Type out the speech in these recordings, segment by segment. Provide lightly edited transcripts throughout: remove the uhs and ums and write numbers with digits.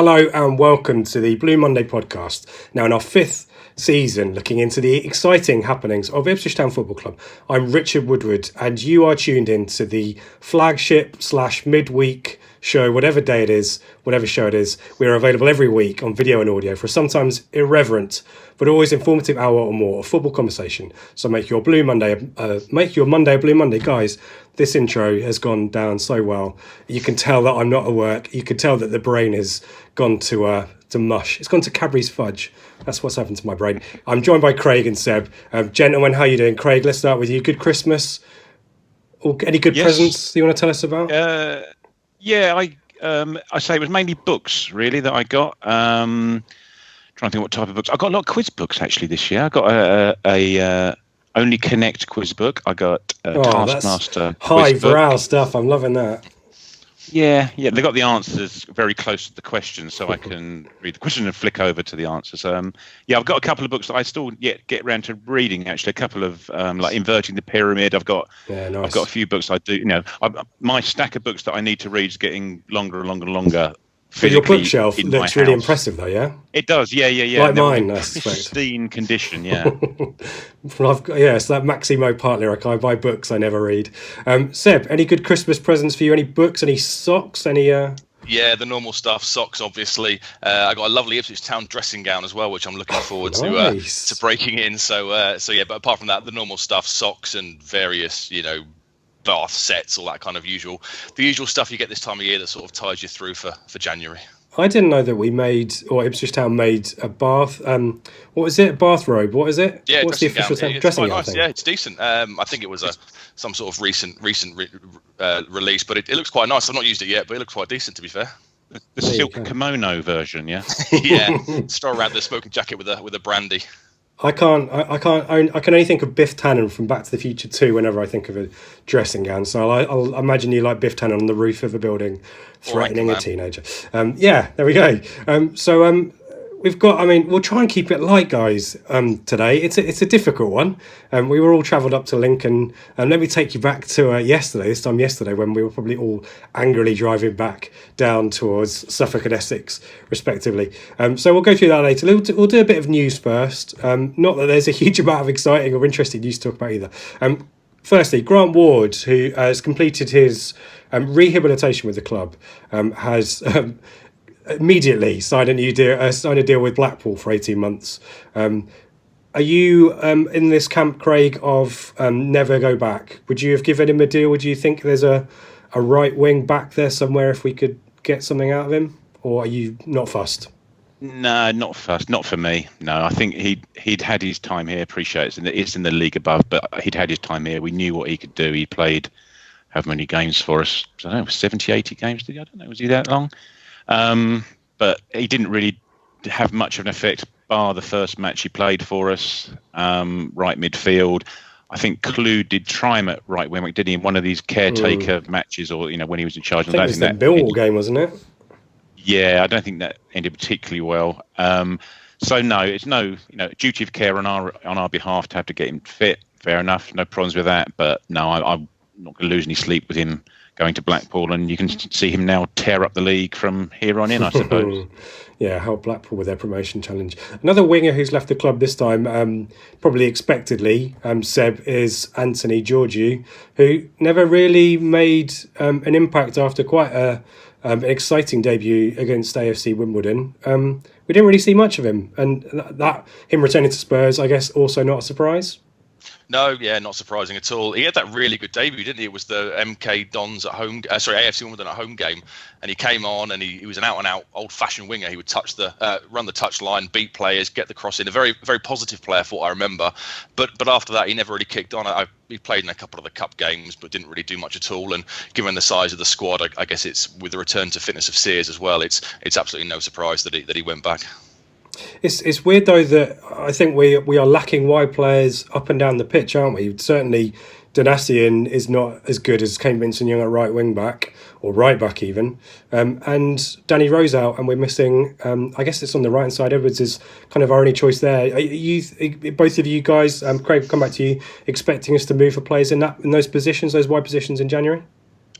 Hello and welcome to the Blue Monday podcast. Now in our fifth season, looking into the exciting happenings of Ipswich Town Football Club. I'm Richard Woodward and you are tuned in to the flagship / midweek show, whatever day it is, whatever show it is. We are available every week on video and audio for a sometimes irreverent but always informative hour or more of football conversation. So make your Monday a Blue Monday. Guys, this intro has gone down so well. You can tell that I'm not at work. You can tell that the brain has gone to mush. It's gone to Cadbury's fudge. That's what's happened to my brain. I'm joined by Craig and Seb. Gentlemen, how are you doing? Craig, let's start with you. Good Christmas? Or any good presents you want to tell us about? I say it was mainly books, really, that I got. Trying to think what type of books. I got a lot of quiz books, actually, this year. I got a Only Connect quiz book. I got a Taskmaster high quiz book. brow stuff. I'm loving that. Yeah, they got the answers very close to the questions, so I can read the question and flick over to the answers. I've got a couple of books that I still yet get around to reading. Actually, a couple of like Inverting the Pyramid. I've got a few books I do. My stack of books that I need to read is getting longer and longer. So your bookshelf looks really impressive, though. Yeah, it does. Yeah. Like mine, I suspect. Pristine condition. Yeah. It's that Maximo Part lyric. I buy books I never read. Seb, any good Christmas presents for you? Any books? Any socks? Any? Yeah, the normal stuff. Socks, obviously. I got a lovely Ipswich Town dressing gown as well, which I'm looking forward to breaking in. So but apart from that, the normal stuff, socks and various, bath sets, all that kind of usual stuff you get this time of year that sort of ties you through for January. I didn't know that Ipswich Town made a bath. What was it? A bathrobe? What is it? Yeah, what's the official term? It's dressing quite gown. Nice. Yeah, it's decent. I think it was some sort of recent release, but it looks quite nice. I've not used it yet, but it looks quite decent, to be fair. The silk kimono version, yeah. Yeah, stroll around the smoking jacket with a brandy. I can only think of Biff Tannen from Back to the Future 2 whenever I think of a dressing gown. So I'll imagine you like Biff Tannen on the roof of a building threatening a teenager. There we go. We've got, we'll try and keep it light, guys, today. It's a difficult one. We were all travelled up to Lincoln. And let me take you back to yesterday, when we were probably all angrily driving back down towards Suffolk and Essex, respectively. So we'll go through that later. We'll do a bit of news first. Not that there's a huge amount of exciting or interesting news to talk about either. Firstly, Grant Ward, who has completed his rehabilitation with the club, has... immediately signed a deal with Blackpool for 18 months. Are you in this camp, Craig, of never go back? Would you have given him a deal? Would you think there's a right wing back there somewhere if we could get something out of him? Or are you not fussed? No, not fussed. Not for me. No, I think he'd had his time here. Appreciate it's in the league above, but he'd had his time here. We knew what he could do. He played how many games for us? I don't know, 70, 80 games, did he? I don't know. Was he that long? But he didn't really have much of an effect, bar the first match he played for us, right midfield. I think Klug did try him at right wing, didn't he, in one of these caretaker matches, or when he was in charge. I think it was the Millwall game, wasn't it? Yeah, I don't think that ended particularly well. So no, it's no duty of care on our behalf to have to get him fit. Fair enough, no problems with that. But no, I'm not going to lose any sleep with him going to Blackpool, and you can see him now tear up the league from here on in, I suppose. Yeah, help Blackpool with their promotion challenge. Another winger who's left the club this time, probably expectedly, Seb, is Anthony Georgiou, who never really made an impact after quite an exciting debut against AFC Wimbledon. We didn't really see much of him, and that him returning to Spurs, I guess, also not a surprise. No, not surprising at all. He had that really good debut, didn't he? It was the MK Dons at home, AFC Wimbledon at home game, and he came on and he was an out-and-out old-fashioned winger. He would run the touch line, beat players, get the cross in. A very, very positive player, for what I remember. But after that, he never really kicked on. He played in a couple of the cup games, but didn't really do much at all. And given the size of the squad, I guess it's with the return to fitness of Sears as well. It's absolutely no surprise that he went back. It's weird though that I think we are lacking wide players up and down the pitch, aren't we? Certainly, Donatian is not as good as Kane Vincent-Young at right wing back or right back even, and Danny Rose out, and we're missing. I guess it's on the right hand side. Edwards is kind of our only choice there. Are you both of you guys? Craig, come back to you. Expecting us to move for players in those positions, those wide positions in January?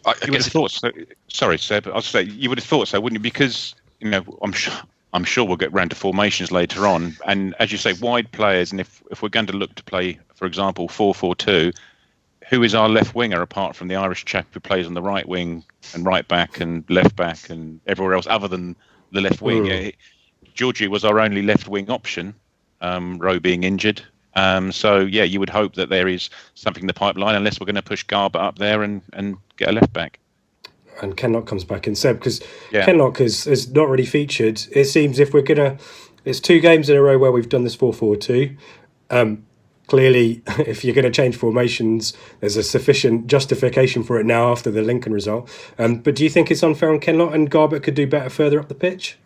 You would have thought so. Sorry, Seb. I'll say you would have thought so, wouldn't you? Because I'm sure we'll get round to formations later on. And as you say, wide players. And if we're going to look to play, for example, 4-4-2, who is our left winger apart from the Irish chap who plays on the right wing and right back and left back and everywhere else other than the left wing? Georgie was our only left wing option, Rowe being injured. So you would hope that there is something in the pipeline, unless we're going to push Garbutt up there and get a left back. And Kenlock comes back in, Seb, because Kenlock is not really featured. It seems if we're going to... It's 2 games in a row where we've done this 4-4-2. Clearly, if you're going to change formations, there's a sufficient justification for it now after the Lincoln result. But do you think it's unfair on Kenlock and Garbutt could do better further up the pitch?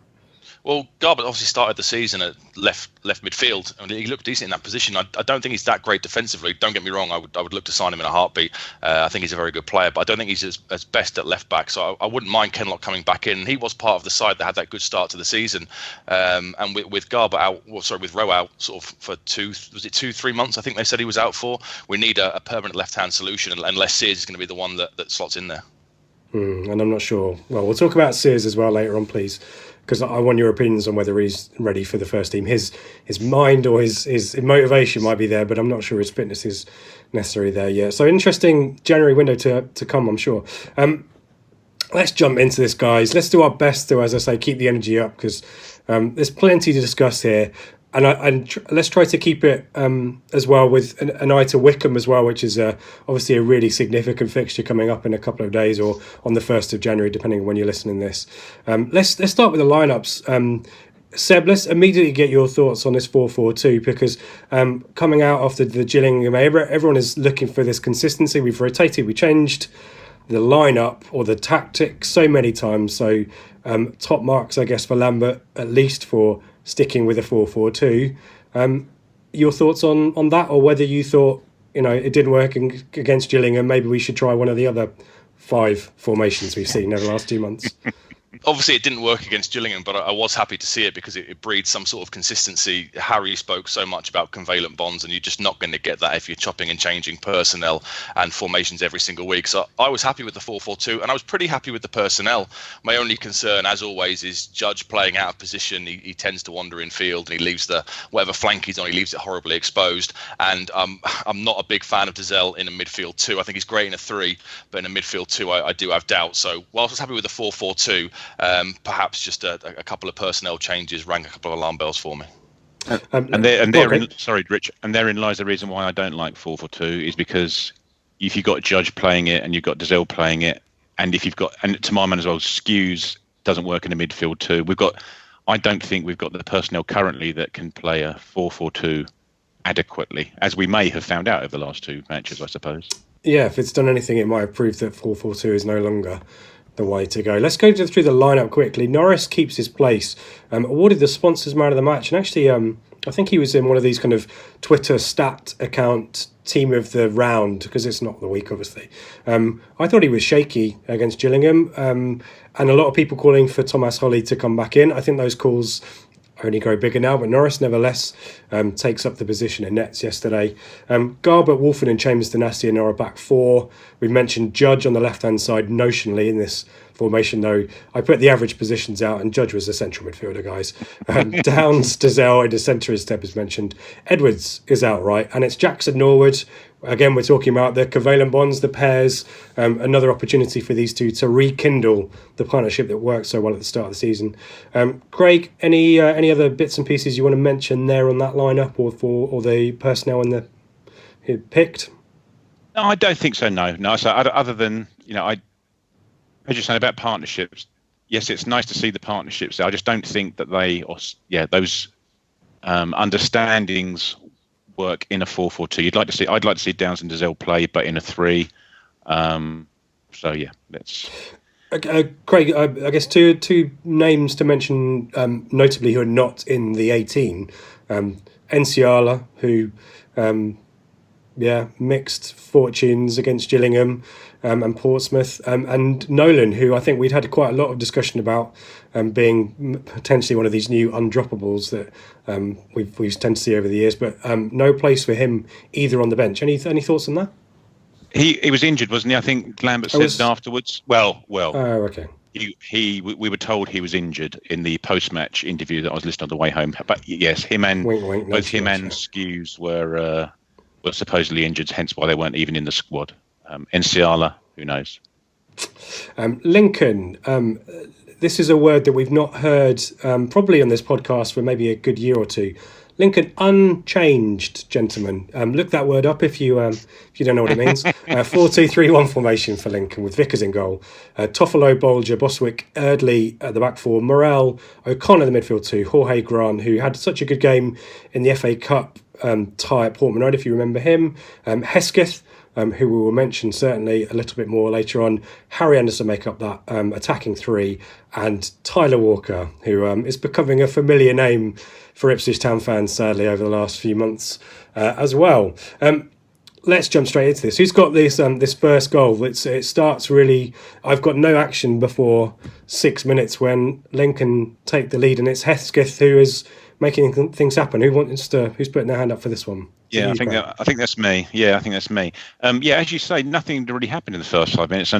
Well, Garbutt obviously started the season at left midfield, and he looked decent in that position. I don't think he's that great defensively. Don't get me wrong; I would look to sign him in a heartbeat. I think he's a very good player, but I don't think he's as best at left back. So I wouldn't mind Kenlock coming back in. He was part of the side that had that good start to the season, and with Garbutt out, with Rowe out, sort of for 2-3 months? I think they said he was out for. We need a permanent left-hand solution, unless Sears is going to be the one that slots in there. And I'm not sure. Well, we'll talk about Sears as well later on, please, because I want your opinions on whether he's ready for the first team. His mind or his motivation might be there, but I'm not sure his fitness is necessarily there yet. So interesting January window to come, I'm sure. Let's jump into this, guys. Let's do our best to, as I say, keep the energy up, because there's plenty to discuss here. And let's try to keep it as well with an eye to Wycombe as well, which is obviously a really significant fixture coming up in a couple of days, or on the 1st of January, depending on when you're listening to this. Let's start with the lineups. Seb, let's immediately get your thoughts on this 4-4-2, because coming out after the Gillingham, everyone is looking for this consistency. We've rotated, we changed the lineup or the tactics so many times. So top marks, I guess, for Lambert, at least for sticking with a 4-4-2. Your thoughts on that, or whether you thought, it didn't work against Gillingham, maybe we should try one of the other 5 formations we've seen over the last 2 months? Obviously, it didn't work against Gillingham, but I was happy to see it because it breeds some sort of consistency. Harry spoke so much about covalent bonds, and you're just not going to get that if you're chopping and changing personnel and formations every single week. So I was happy with the 4-4-2, and I was pretty happy with the personnel. My only concern, as always, is Judge playing out of position. He tends to wander in field, and he leaves whatever flank he's on, he leaves it horribly exposed. And I'm not a big fan of Dazelle in a midfield 2. I think he's great in a 3, but in a midfield 2, I do have doubts. So whilst I was happy with the 4-4-2, perhaps just a couple of personnel changes rang a couple of alarm bells for me. Sorry, Rich. And therein lies the reason why I don't like 4-4-2, is because if you've got Judge playing it and you've got Dazelle playing it, and if you've got, and to my mind as well, Skews doesn't work in a midfield 2. I don't think we've got the personnel currently that can play a 4-4-2 adequately, as we may have found out over the last 2 matches, I suppose. Yeah, if it's done anything, it might have proved that 4-4-2 is no longer the way to go. Let's go through the lineup quickly. Norris keeps his place, awarded the sponsors man of the match, and actually I think he was in one of these kind of Twitter stat account team of the round, because it's not the week obviously. I thought he was shaky against Gillingham, and a lot of people calling for Thomas Holly to come back in. I think those calls only grow bigger now, but Norris nevertheless takes up the position in nets yesterday. Garbutt, Wolfen and Chambers Dynasty are a back 4. We mentioned Judge on the left-hand side notionally in this formation, though I put the average positions out and Judge was a central midfielder, guys. Downs, Dazelle in the centre, as Deb has mentioned. Edwards is outright, and it's Jackson Norwood. Again, we're talking about the covalent bonds, the pairs, another opportunity for these two to rekindle the partnership that worked so well at the start of the season. Craig, any other bits and pieces you want to mention there on that lineup, or the personnel in the picked? No, I don't think so. No. So other than as you're saying about partnerships, yes, it's nice to see the partnerships. I just don't think that those understandings work in a 4-4-2. I'd like to see Downs and Dazelle play, but in a 3. Let's. Craig, I guess two names to mention, notably who are not in the 18. Enciala, who mixed fortunes against Gillingham and Portsmouth, and Nolan, who I think we'd had quite a lot of discussion about being potentially one of these new undroppables that we've tend to see over the years, but no place for him either on the bench. Any thoughts on that? He was injured, wasn't he? I think Lambert said afterwards. Well. Oh, okay. We were told he was injured in the post-match interview that I was listening on the way home. But yes, him and wink, wink, both him and Skews were supposedly injured, hence why they weren't even in the squad. Enciala, who knows? Lincoln. This is a word that we've not heard probably on this podcast for maybe a good year or two. Lincoln, unchanged, gentlemen. Look that word up if you don't know what it means. 4-2-3-1 formation for Lincoln with Vickers in goal. Toffolo, Bolger, Boswick, Erdley at the back four. Morel, O'Connor the midfield two. Jorge Grant, who had such a good game in the FA Cup tie at Portman Road, if you remember him. Hesketh, who we will mention certainly a little bit more later on. Harry Anderson make up that attacking three, and Tyler Walker, who is becoming a familiar name for Ipswich Town fans, sadly, over the last few months as well. Let's jump straight into this. Who's got this first goal? It starts really. I've got no action before 6 minutes when Lincoln take the lead, and it's Hesketh who is making things happen. Who's putting their hand up for this one? Yeah, I think that's me. Yeah, I think that's me. As you say, nothing really happened in the first 5 minutes,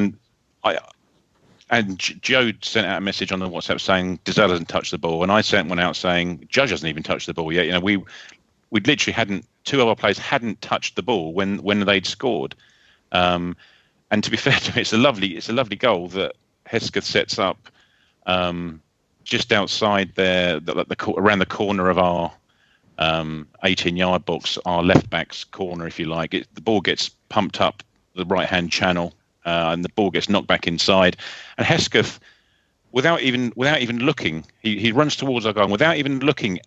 and Joe sent out a message on the WhatsApp saying Dizelle hasn't touched the ball, and I sent one out saying Judge hasn't even touched the ball yet. You know, we literally hadn't. Two of our players hadn't touched the ball when they'd scored. And to be fair to him, it's a lovely goal that Hesketh sets up just outside there, around the corner of our 18-yard box, our left back's corner, if you like. The ball gets pumped up the right-hand channel, and the ball gets knocked back inside. And Hesketh, without even looking, he runs towards our goal. And without even looking,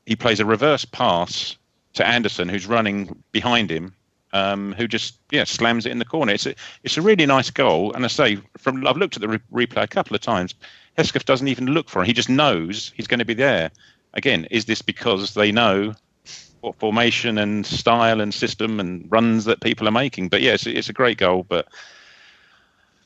he plays a reverse pass to Anderson, who's running behind him, who just slams it in the corner. It's a really nice goal. And I say, I've looked at the replay a couple of times. Hesketh doesn't even look for it. He just knows he's going to be there. Again, is this because they know what formation and style and system and runs that people are making? But yes, it's a great goal. But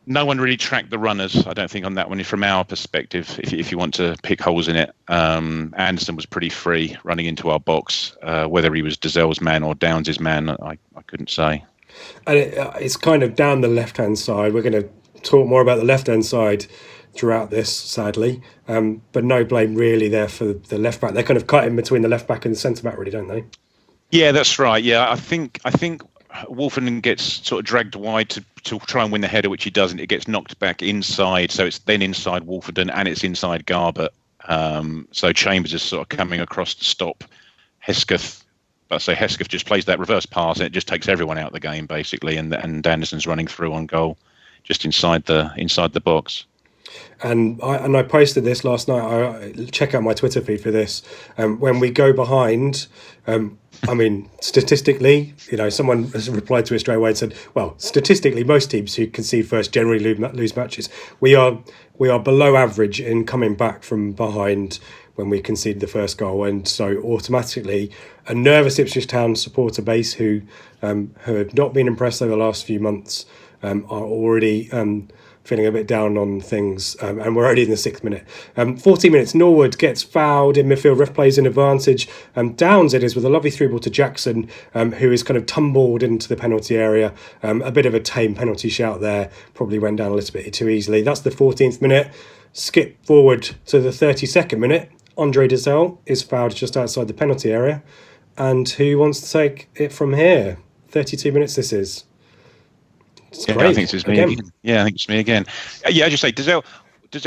no one really tracked the runners, I don't think, on that one from our perspective, if you want to pick holes in it. Anderson was pretty free running into our box. Whether he was Dizelle's man or Downs' man, I couldn't say. And it's kind of down the left-hand side. We're going to talk more about the left-hand side throughout this, sadly. But no blame really there for the left-back. They kind of cut in between the left-back and the centre-back, really, don't they? Yeah, that's right. Yeah, I think Wolferton gets sort of dragged wide to try and win the header, which he doesn't. It gets knocked back inside, so it's then inside Wolferton and it's inside Garbett. So Chambers is sort of coming across to stop Hesketh. But so Hesketh just plays that reverse pass and it just takes everyone out of the game basically. And Anderson's running through on goal, just inside the box. And I posted this last night. I check out my Twitter feed for this. When we go behind, I mean, statistically, someone has replied to it straight away and said, well, statistically, most teams who concede first generally lose matches. We are below average in coming back from behind when we concede the first goal. And so automatically, a nervous Ipswich Town supporter base who have not been impressed over the last few months are already feeling a bit down on things, and we're already in the 6th minute. 14 minutes, Norwood gets fouled in midfield, ref plays an advantage. Downs it is with a lovely through ball to Jackson, who is kind of tumbled into the penalty area. A bit of a tame penalty shout there, probably went down a little bit too easily. That's the 14th minute. Skip forward to the 32nd minute. Andre Dizelle is fouled just outside the penalty area. And who wants to take it from here? 32 minutes this is. Yeah, I think it's me again. Yeah, I think it's me again. Yeah, as you say, Dizelle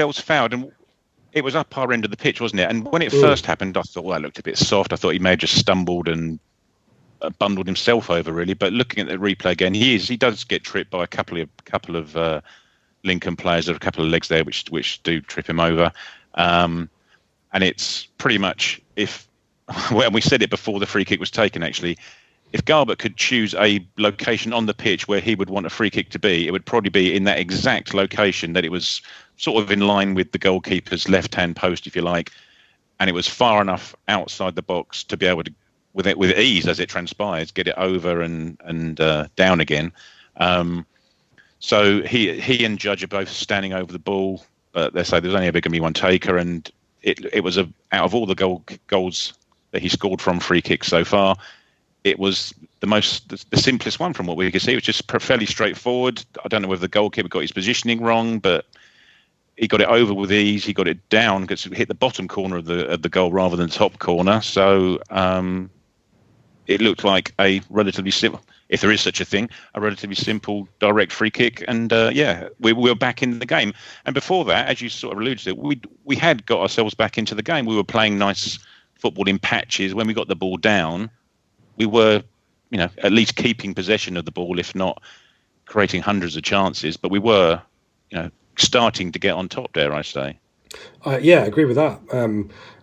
was fouled, and it was up our end of the pitch, wasn't it? And when it first happened, I thought, well, that looked a bit soft. I thought he may have just stumbled and bundled himself over, really. But looking at the replay again, he does get tripped by a couple of Lincoln players. There are a couple of legs there which do trip him over, and it's pretty much we said it before the free kick was taken, actually. If Garbett could choose a location on the pitch where he would want a free kick to be, it would probably be in that exact location that it was sort of in line with the goalkeeper's left-hand post, if you like, and it was far enough outside the box to be able to, with ease as it transpires, get it over and down again. So he and Judge are both standing over the ball, but they say there's only ever going to be one taker, and it was out of all the goals that he scored from free kicks so far, it was the simplest one from what we could see. It was just fairly straightforward. I don't know whether the goalkeeper got his positioning wrong, but he got it over with ease. He got it down because it hit the bottom corner of the goal rather than the top corner. So it looked like a relatively simple, if there is such a thing, a relatively simple direct free kick. And we were back in the game. And before that, as you sort of alluded to, we had got ourselves back into the game. We were playing nice football in patches. When we got the ball down, we were, at least keeping possession of the ball, if not creating hundreds of chances. But we were, starting to get on top, dare I say. I agree with that.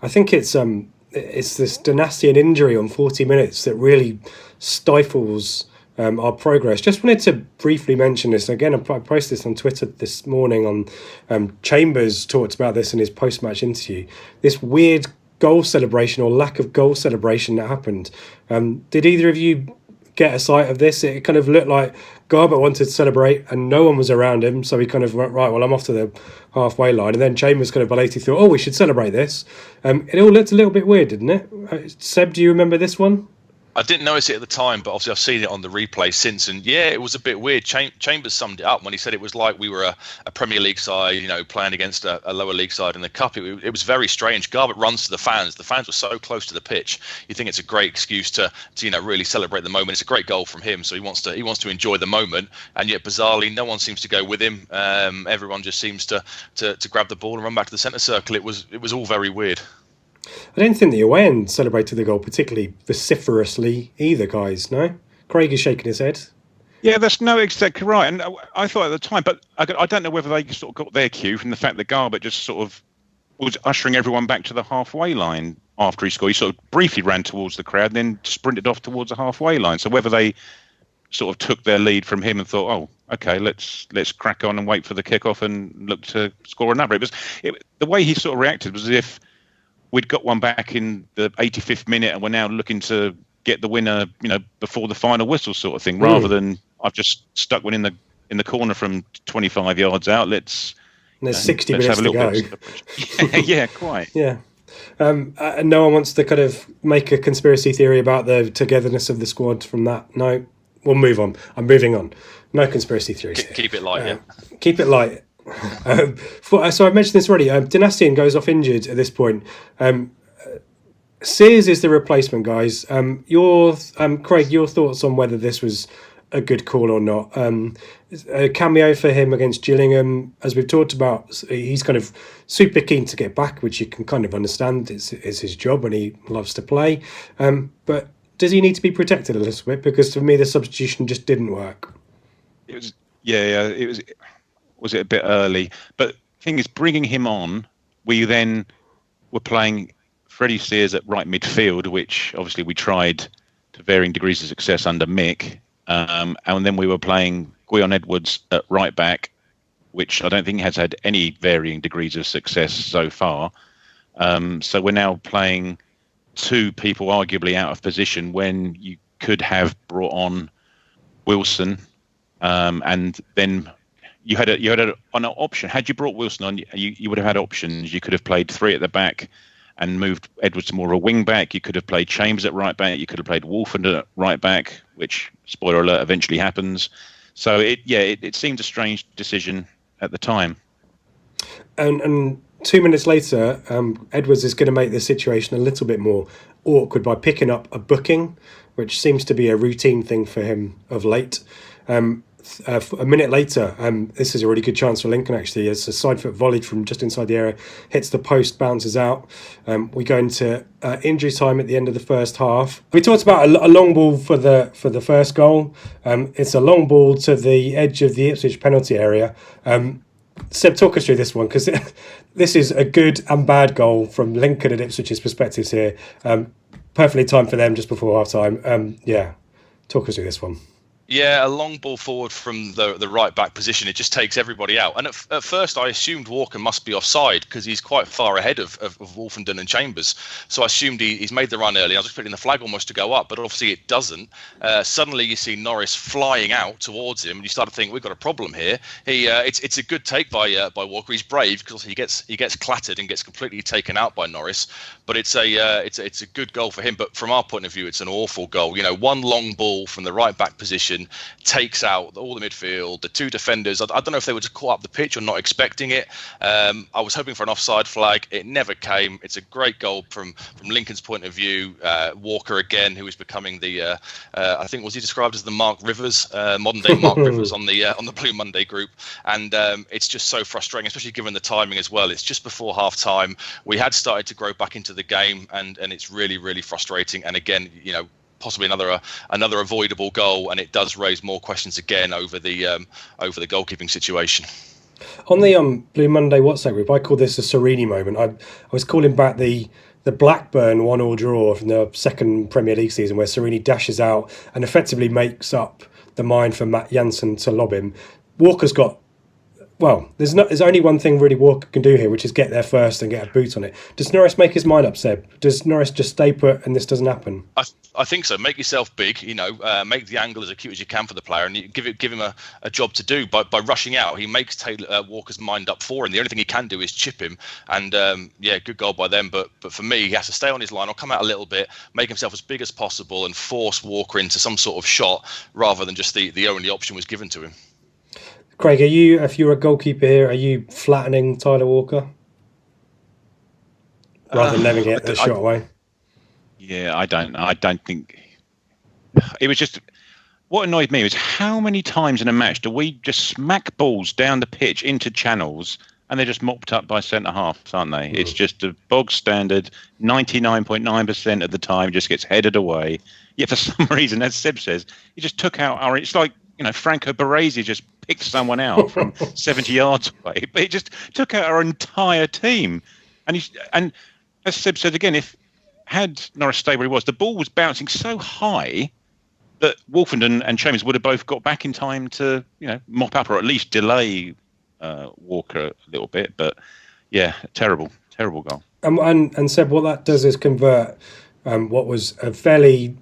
I think it's this Dynastian injury on 40 minutes that really stifles our progress. Just wanted to briefly mention this. Again, I posted this on Twitter this morning on Chambers talked about this in his post-match interview. This weird goal celebration or lack of goal celebration that happened. Did either of you get a sight of this? It kind of looked like Garbutt wanted to celebrate and no one was around him, so he kind of went, right, well, I'm off to the halfway line, and then Chambers kind of belatedly thought, we should celebrate this. It all looked a little bit weird, didn't it? Seb, do you remember this one? I didn't notice it at the time, but obviously I've seen it on the replay since, and yeah, it was a bit weird. Chambers summed it up when he said it was like we were a Premier League side, playing against a lower league side in the cup. It was very strange. Garbutt runs to the fans. The fans were so close to the pitch. You think it's a great excuse to really celebrate the moment. It's a great goal from him, so he wants to enjoy the moment, and yet bizarrely, no one seems to go with him. Everyone just seems to grab the ball and run back to the centre circle. It was all very weird. I don't think the away end celebrated the goal particularly vociferously either, guys, no? Craig is shaking his head. Yeah, that's exactly right. And I thought at the time, but I don't know whether they sort of got their cue from the fact that Garbutt just sort of was ushering everyone back to the halfway line after he scored. He sort of briefly ran towards the crowd and then sprinted off towards the halfway line. So whether they sort of took their lead from him and thought, okay, let's crack on and wait for the kickoff and look to score another. The way he sort of reacted was as if we'd got one back in the 85th minute and we're now looking to get the winner, before the final whistle sort of thing, rather than I've just stuck one in the corner from 25 yards out. There's 60 minutes to go. Yeah, quite. Yeah. And no one wants to kind of make a conspiracy theory about the togetherness of the squad from that. No, we'll move on. I'm moving on. No conspiracy theories. Keep it light, yeah. Keep it light. So I mentioned this already. Dynastian goes off injured at this point. Sears is the replacement, guys. Craig, your thoughts on whether this was a good call or not? A cameo for him against Gillingham, as we've talked about. He's kind of super keen to get back, which you can kind of understand. It's his job and he loves to play. But does he need to be protected a little bit? Because for me, the substitution just didn't work. It was, it was. Was it a bit early? But the thing is, bringing him on, we then were playing Freddie Sears at right midfield, which obviously we tried to varying degrees of success under Mick. And then we were playing Guion Edwards at right back, which I don't think has had any varying degrees of success so far. So we're now playing two people arguably out of position when you could have brought on Wilson, and then you had an option. Had you brought Wilson on, you would have had options. You could have played three at the back and moved Edwards to more of a wing back. You could have played Chambers at right back. You could have played Wolford at right back, which, spoiler alert, eventually happens. So it seemed a strange decision at the time. And 2 minutes later, Edwards is going to make the situation a little bit more awkward by picking up a booking, which seems to be a routine thing for him of late. A minute later, this is a really good chance for Lincoln, actually. It's a side foot volleyed from just inside the area, hits the post, bounces out. We go into injury time at the end of the first half. We talked about a long ball for the first goal. It's a long ball to the edge of the Ipswich penalty area. Seb, talk us through this one, because this is a good and bad goal from Lincoln and Ipswich's perspectives here. Perfectly timed for them just before half time. Talk us through this one. Yeah, a long ball forward from the right back position. It just takes everybody out. And at first, I assumed Walker must be offside because he's quite far ahead of Wolfenden and Chambers. So I assumed he's made the run early. I was expecting the flag almost to go up, but obviously it doesn't. Suddenly, you see Norris flying out towards him, and you start to think we've got a problem here. It's a good take by Walker. He's brave because he gets clattered and gets completely taken out by Norris. But it's a good goal for him. But from our point of view, it's an awful goal. One long ball from the right back position. possession, takes out all the midfield, the two defenders. I don't know if they were just caught up the pitch or not expecting it. I was hoping for an offside flag. It never came. It's a great goal from Lincoln's point of view. Walker again, who is becoming the I think was he described as the Mark Rivers, modern day Mark Rivers on the Blue Monday group, and it's just so frustrating, especially given the timing as well. It's just before half time. We had started to grow back into the game, and it's really, really frustrating. And again, possibly another avoidable goal, and it does raise more questions again over the goalkeeping situation. On the Blue Monday WhatsApp group, I call this a Serini moment. I was calling back the Blackburn 1-1 draw from the second Premier League season, where Serini dashes out and effectively makes up the mind for Matt Jansen to lob him. Walker's got, well, there's only one thing really Walker can do here, which is get there first and get a boot on it. Does Norris make his mind up, Seb? Does Norris just stay put and this doesn't happen? I think so. Make yourself big, make the angle as acute as you can for the player, and you give him a job to do by rushing out. He makes Taylor Walker's mind up for him. The only thing he can do is chip him, and good goal by them. But for me, he has to stay on his line or come out a little bit, make himself as big as possible, and force Walker into some sort of shot rather than just the only option was given to him. Craig, if you're a goalkeeper here, are you flattening Tyler Walker rather than letting it the shot away? Yeah, I don't think it was just what annoyed me was how many times in a match do we just smack balls down the pitch into channels and they're just mopped up by centre halves, aren't they? It's just a bog standard 99.9% of the time just gets headed away. Yet for some reason, as Seb says, he just took out our. It's like Franco Baresi just picked someone out from 70 yards away, but he just took out our entire team. And as Seb said again, had Norris stayed where he was, the ball was bouncing so high that Wolfenden and Chambers would have both got back in time to, mop up or at least delay Walker a little bit. But yeah, terrible goal. And Seb, what that does is convert what was a fairly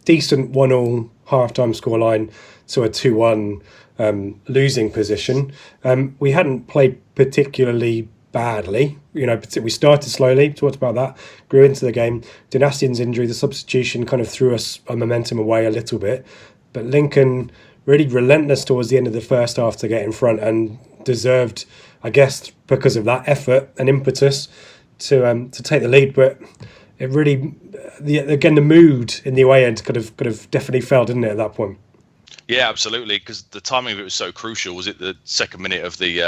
decent 1-1 half-time scoreline to a 2-1 losing position. We hadn't played particularly badly. We started slowly, talked about that, grew into the game. Dynastian's injury, the substitution kind of threw us a momentum away a little bit. But Lincoln really relentless towards the end of the first half to get in front and deserved, I guess, because of that effort and impetus to take the lead. But it really, the mood in the away end could have definitely fell, didn't it, at that point? Yeah, absolutely, because the timing of it was so crucial. Was it the second minute of the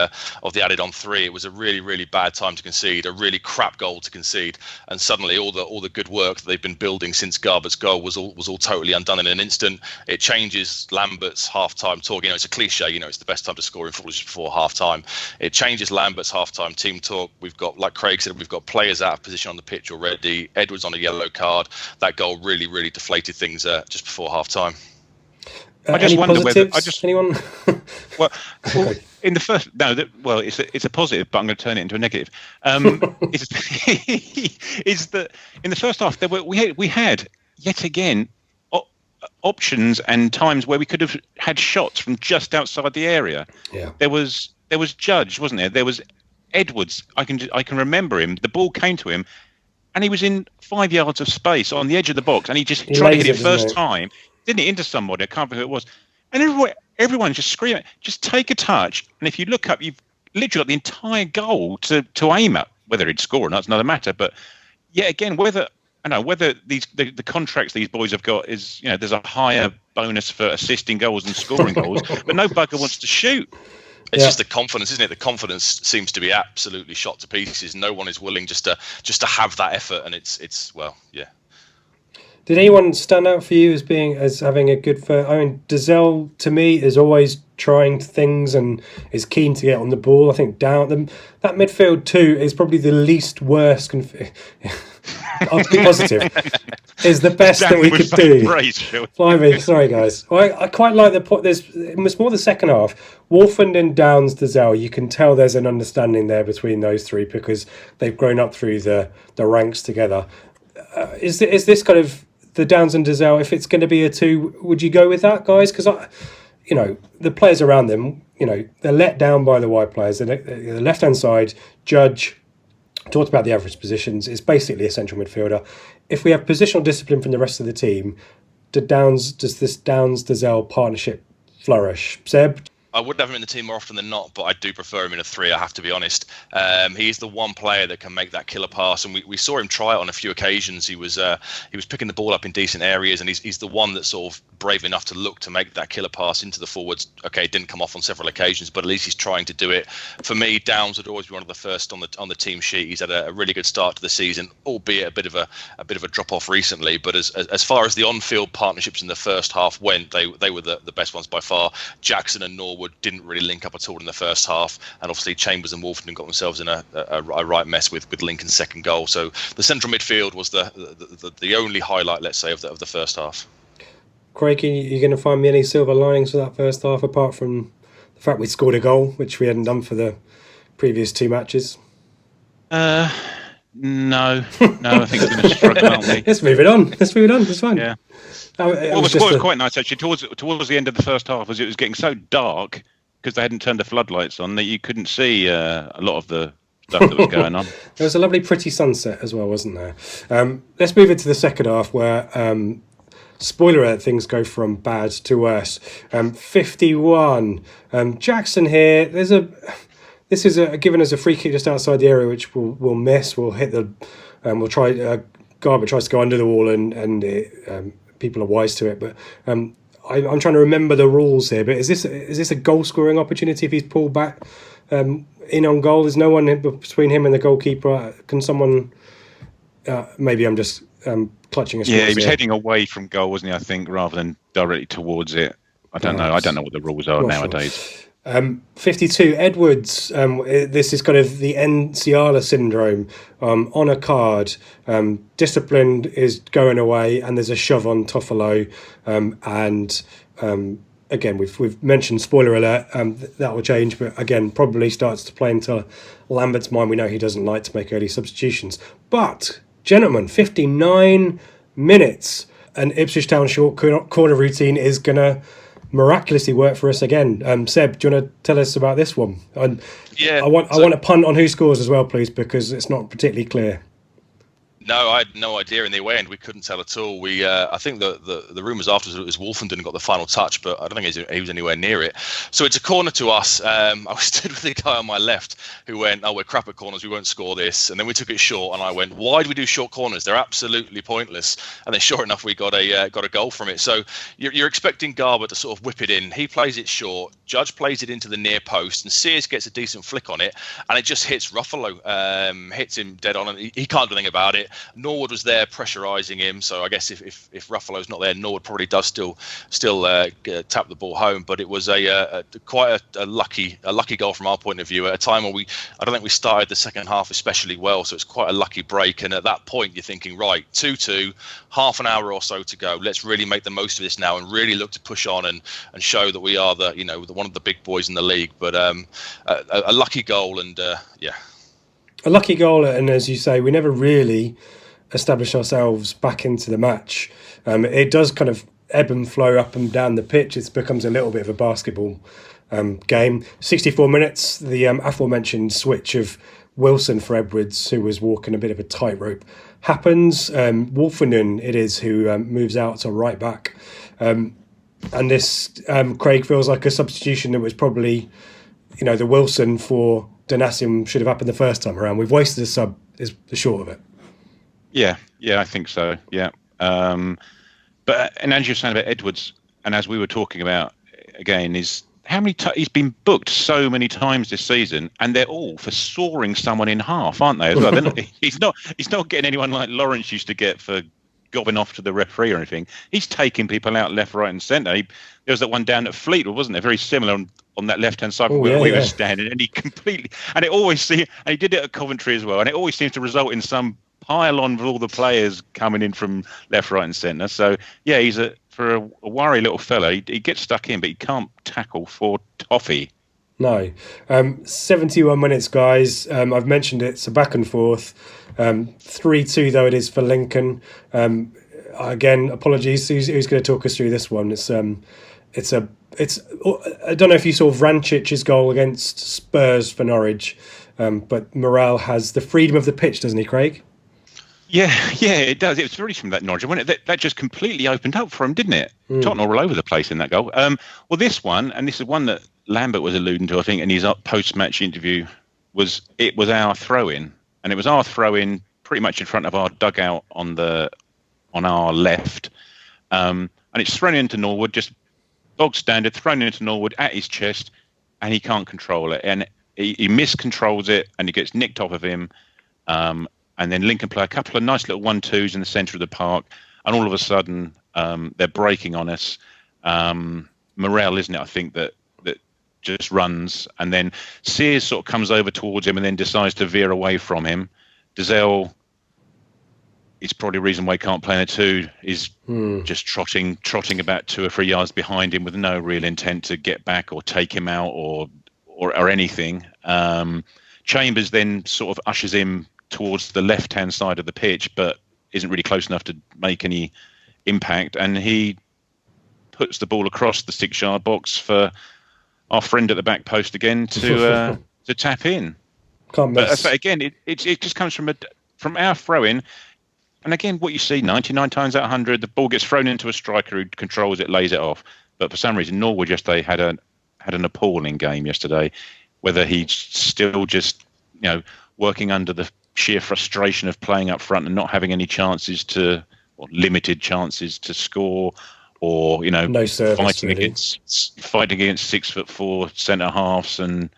added on 3? It was a really, really bad time to concede, a really crap goal to concede, and suddenly all the good work that they've been building since Garbutt's goal was all totally undone in an instant. It changes Lambert's half-time talk. It's a cliche. It's the best time to score in football just before half-time. It changes Lambert's half-time team talk. We've got, like Craig said, we've got players out of position on the pitch already. Edwards on a yellow card. That goal really, really deflated things just before half-time. I just wonder whether anyone. well, in the first it's a positive, but I'm going to turn it into a negative. Is that in the first half we had yet again options and times where we could have had shots from just outside the area. Yeah, there was Judge, wasn't there? There was Edwards. I can remember him. The ball came to him, and he was in 5 yards of space on the edge of the box, and he tried to hit it first time. Didn't it into somebody? I can't remember who it was. And everyone just screaming, just take a touch. And if you look up, you've literally got the entire goal to aim at. Whether he'd score or not, it's another matter. But yet again, whether the contracts these boys have got is, there's a higher bonus for assisting goals than scoring goals, but no bugger wants to shoot. It's just the confidence, isn't it? The confidence seems to be absolutely shot to pieces. No one is willing just to have that effort, and it's yeah. Did anyone stand out for you as having a good first? I mean, Dazelle, to me, is always trying things and is keen to get on the ball. I think that midfield too is probably the least worst. I'll be positive. Is the best that we could do. Blimey, sorry guys. I quite like it was more the second half. Wolfenden and Downs, Dazelle. You can tell there's an understanding there between those three because they've grown up through the ranks together. Is this kind of the Downs and Dazelle? If it's going to be a 2, would you go with that, guys? Because the players around them, they're let down by the wide players. The left-hand side, Judge talked about the average positions. It's basically a central midfielder. If we have positional discipline from the rest of the team, does this Downs-Dazelle partnership flourish? Seb? I would have him in the team more often than not, but I do prefer him in a 3, I have to be honest. He's the one player that can make that killer pass, and we saw him try it on a few occasions. He was picking the ball up in decent areas, and he's the one that's sort of brave enough to look to make that killer pass into the forwards. Okay, it didn't come off on several occasions, but at least he's trying to do it. For me, Downs would always be one of the first on the team sheet. He's had a really good start to the season, albeit a bit of a drop off recently. But as far as the on-field partnerships in the first half went, they were the best ones by far. Jackson and Norwood didn't really link up at all in the first half, and obviously Chambers and Wolfenden got themselves in a right mess with Lincoln's second goal. So the central midfield was the only highlight, let's say, of the first half. Craig, are you going to find me any silver linings for that first half, apart from the fact we scored a goal, which we hadn't done for the previous 2 matches? No, I think we're going to struggle, aren't we? Let's move it on. It's fine. Yeah. What was quite nice actually towards the end of the first half was it was getting so dark because they hadn't turned the floodlights on that you couldn't see a lot of the stuff that was going on. There was a lovely pretty sunset as well, wasn't there? Let's move into the second half where spoiler alert, things go from bad to worse. 51. Jackson here. This is given as a free kick just outside the area, which we'll miss. We'll hit the. We'll try. Garber tries to go under the wall, and people are wise to it. But I'm trying to remember the rules here. But is this a goal scoring opportunity if he's pulled back in on goal? There's no one between him and the goalkeeper. Can someone? Maybe I'm just clutching a straw. Yeah, he was heading away from goal, wasn't he? I think rather than directly towards it. I don't know. I don't know what the rules are nowadays. Sure. 52, Edwards. This is kind of the Enciala syndrome on a card. Discipline is going away, and there's a shove on Toffolo. Again, we've mentioned spoiler alert. That will change, but again, probably starts to play into Lambert's mind. We know he doesn't like to make early substitutions. But gentlemen, 59 minutes, and Ipswich Town short corner routine is gonna miraculously work for us again. Seb, do you want to tell us about this one? I want a punt on who scores as well, please, because it's not particularly clear. No, I had no idea in the away end. We couldn't tell at all. I think the rumours afterwards it was Wolfenden got the final touch, but I don't think he was anywhere near it. So it's a corner to us. I was stood with the guy on my left who went, "Oh, we're crap at corners. We won't score this." And then we took it short, and I went, "Why do we do short corners? They're absolutely pointless." And then sure enough, we got a goal from it. So you're expecting Garber to sort of whip it in. He plays it short. Judge plays it into the near post, and Sears gets a decent flick on it, and it just hits Ruffalo, hits him dead on, and he can't do anything about it. Norwood was there pressurising him, so I guess if Ruffalo's not there, Norwood probably does still tap the ball home. But it was quite a lucky goal from our point of view at a time where I don't think we started the second half especially well, so it's quite a lucky break. And at that point, you're thinking, right, 2-2, half an hour or so to go. Let's really make the most of this now and really look to push on and show that we are one of the big boys in the league. But a lucky goal and yeah. A lucky goal, and as you say, we never really established ourselves back into the match. It does kind of ebb and flow up and down the pitch. It becomes a little bit of a basketball game. 64 minutes, the aforementioned switch of Wilson for Edwards, who was walking a bit of a tightrope, happens. Wolfenden it is who moves out to right back. And this, Craig, feels like a substitution that was probably, the Wilson for Donassim should have happened the first time around. We've wasted a sub, is the short of it. Yeah, I think so. Yeah, but and as you're saying about Edwards, and as we were talking about again, is how many he's been booked so many times this season, and they're all for sawing someone in half, aren't they? As well, he's not getting anyone like Lawrence used to get for gobbing off to the referee or anything. He's taking people out left, right, and centre. There was that one down at Fleetwood, wasn't there? Very similar on that left-hand side where we were standing, and he did it at Coventry as well, and it always seems to result in some pile on with all the players coming in from left, right, and centre. So yeah, he's for a worry little fella. He gets stuck in, but he can't tackle for toffee. No. 71 minutes, guys. I've mentioned it. It's a back and forth. 3-2 though it is for Lincoln. Again, apologies. Who's going to talk us through this one? It's I don't know if you saw Vrancic's goal against Spurs for Norwich, but Morale has the freedom of the pitch, doesn't he, Craig? Yeah, it does. It was very similar to that Norwich, wasn't it? That just completely opened up for him, didn't it? Tottenham were all over the place in that goal. Well, this one, and this is one that Lambert was alluding to, I think, in his post-match interview, was our throw-in, and it was our throw-in pretty much in front of our dugout on our left, and it's thrown into Norwood, just bog standard, thrown into Norwood at his chest, and he can't control it, and he miscontrols it, and it gets nicked off of him. And then Lincoln play a couple of nice little 1-2s in the centre of the park, and all of a sudden they're breaking on us. Morel, isn't it? I think that just runs, and then Sears sort of comes over towards him and then decides to veer away from him. Dazelle, it's probably the reason why he can't play in a 2, is just trotting about 2 or 3 yards behind him with no real intent to get back or take him out or anything. Chambers then sort of ushers him towards the left-hand side of the pitch, but isn't really close enough to make any impact, and he puts the ball across the 6-yard box for our friend at the back post again to tap in. Can't miss. But again, it just comes from our throw-in, and again, what you see 99 times out of 100, the ball gets thrown into a striker who controls it, lays it off. But for some reason, Norwood yesterday had an appalling game yesterday. Whether he's still just working under the sheer frustration of playing up front and not having any chances or limited chances to score, or no service, fighting really. against 6'4" centre halves, and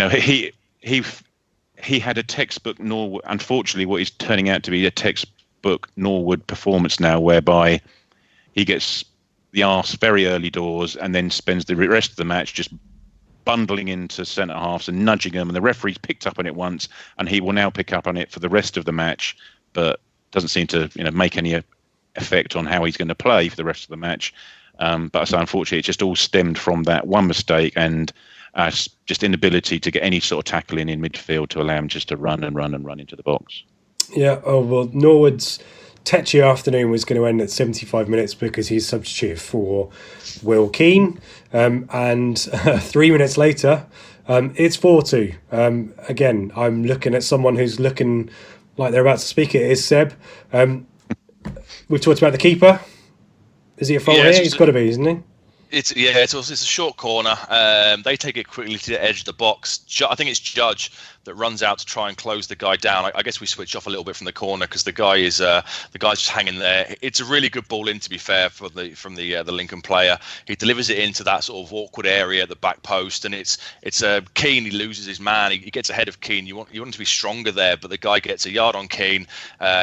he had a textbook Norwood. Unfortunately, what is turning out to be a textbook Norwood performance now, whereby he gets the arse very early doors and then spends the rest of the match just bundling into centre halves and nudging them, and the referee's picked up on it once, and he will now pick up on it for the rest of the match, but doesn't seem to make any effect on how he's going to play for the rest of the match. But so unfortunately, it just all stemmed from that one mistake and just inability to get any sort of tackle in midfield to allow him just to run into the box. Yeah. Oh well, Norwood's tetchy afternoon was going to end at 75 minutes because he's substituted for Will Keane, and 3 minutes later it's 4-2. Again, I'm looking at someone who's looking like they're about to speak. It is Seb. We've talked about the keeper. Is he a fault here? He's got to be, isn't he? It's a short corner. They take it quickly to the edge of the box. I think it's Judge that runs out to try and close the guy down. I guess we switch off a little bit from the corner because the guy's just hanging there. It's a really good ball in, to be fair, from the Lincoln player. He delivers it into that sort of awkward area at the back post, and it's Keane. He loses his man. He gets ahead of Keane. You want him to be stronger there, but the guy gets a yard on Keane,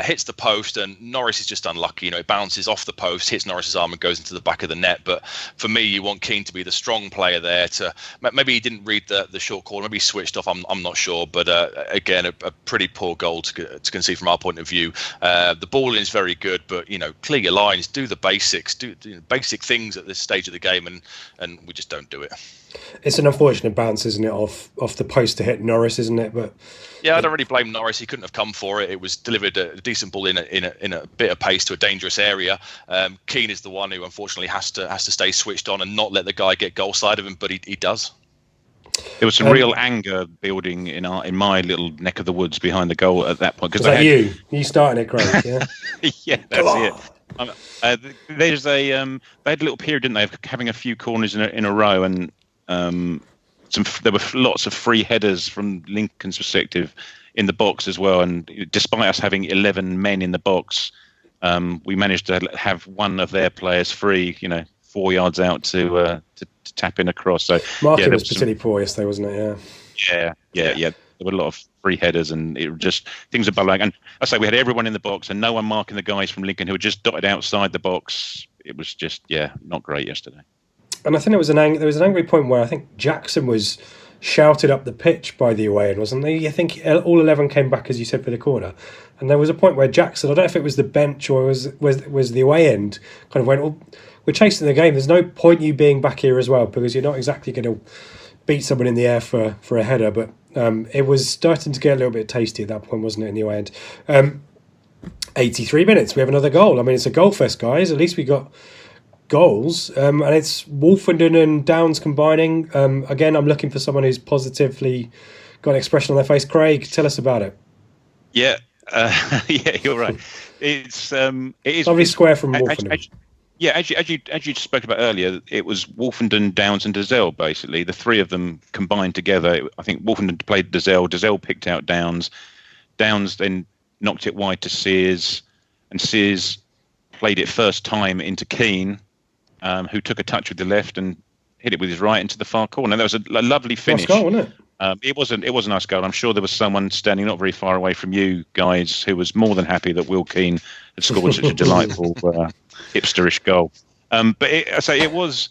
hits the post, and Norris is just unlucky. It bounces off the post, hits Norris's arm, and goes into the back of the net. But for me, you want Keane to be the strong player there. Maybe he didn't read the short corner. Maybe he switched off. I'm not sure. But again, a pretty poor goal to concede from our point of view. The ball is very good, but clear your lines, do the basics, do basic things at this stage of the game, and we just don't do it. It's an unfortunate bounce, isn't it, off the post to hit Norris, isn't it? But yeah, I don't really blame Norris. He couldn't have come for it. It was delivered a decent ball in a bit of pace to a dangerous area. Keane is the one who unfortunately has to stay switched on and not let the guy get goal side of him, but he does. There was some real anger building in my little neck of the woods behind the goal at that point. Is that you starting it, Craig? Yeah, yeah, that's it. There's they had a little period, didn't they, of having a few corners in a row, and there were lots of free headers from Lincoln's perspective in the box as well. And despite us having 11 men in the box, we managed to have one of their players free, 4 yards out to tap in across. So Market was particularly poor yesterday, wasn't it? Yeah. There were a lot of free headers, and it just things are bubbling. And I say we had everyone in the box and no one marking the guys from Lincoln who were just dotted outside the box. It was just not great yesterday. And I think there was an angry point where I think Jackson was shouted up the pitch by the away end, wasn't he? I think all 11 came back, as you said, for the corner. And there was a point where Jackson, I don't know if it was the bench or was the away end, kind of went, well, we're chasing the game. There's no point you being back here as well, because you're not exactly going to beat someone in the air for a header. But it was starting to get a little bit tasty at that point, wasn't it, in the away end? 83 minutes, we have another goal. I mean, it's a goal fest, guys. At least we got goals, and it's Wolfenden and Downs combining. Again, I'm looking for someone who's positively got an expression on their face. Craig, tell us about it. Yeah, Yeah, you're right. It is Lovely square from as, Wolfenden. as you spoke about earlier, it was Wolfenden, Downs, and Dazelle. Basically, the three of them combined together. I think Wolfenden played Dazelle. Dazelle picked out Downs. Downs then knocked it wide to Sears, and Sears played it first time into Keane, who took a touch with the left and hit it with his right into the far corner. That was a lovely finish. Nice goal, wasn't it? It was a nice goal. I'm sure there was someone standing not very far away from you guys who was more than happy that Will Keane had scored such a delightful hipsterish goal. But it was.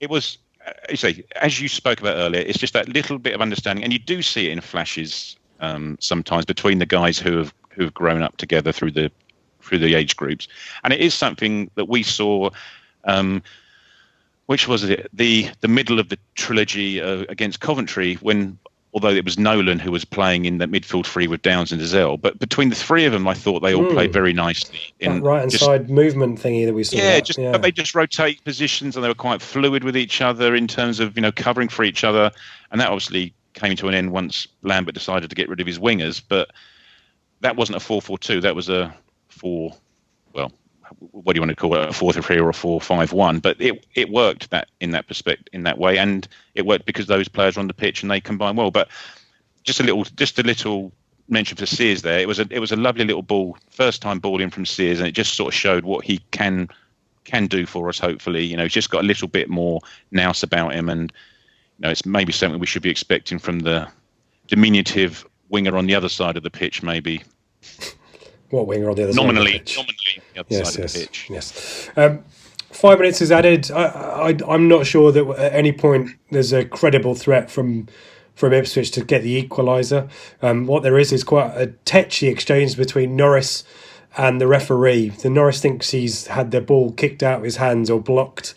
You say, as you spoke about earlier, it's just that little bit of understanding, and you do see it in flashes sometimes between the guys who have grown up together through the age groups, and it is something that we saw. Which was it? The middle of the trilogy against Coventry, when although it was Nolan who was playing in the midfield three with Downs and Dazelle, but between the three of them, I thought they all played very nicely. That right-hand side movement thingy that we saw. But they just rotate positions and they were quite fluid with each other in terms of covering for each other, and that obviously came to an end once Lambert decided to get rid of his wingers. But that wasn't a 4-4-2. That was a 4. Well, what do you want to call it, a 4-3 or a 4-5-1? But it worked in that way, and it worked because those players were on the pitch and they combined well. But just a little mention for Sears there. It was a lovely little ball, first time ball in from Sears, and it just sort of showed what he can do for us. Hopefully, he's just got a little bit more nous about him, and it's maybe something we should be expecting from the diminutive winger on the other side of the pitch, maybe. What winger on the other nominally, side of the pitch? the other side of the pitch. Yes. 5 minutes is added. I'm not sure that at any point there's a credible threat from Ipswich to get the equaliser. What there is quite a tetchy exchange between Norris and the referee. The Norris thinks he's had the ball kicked out of his hands or blocked,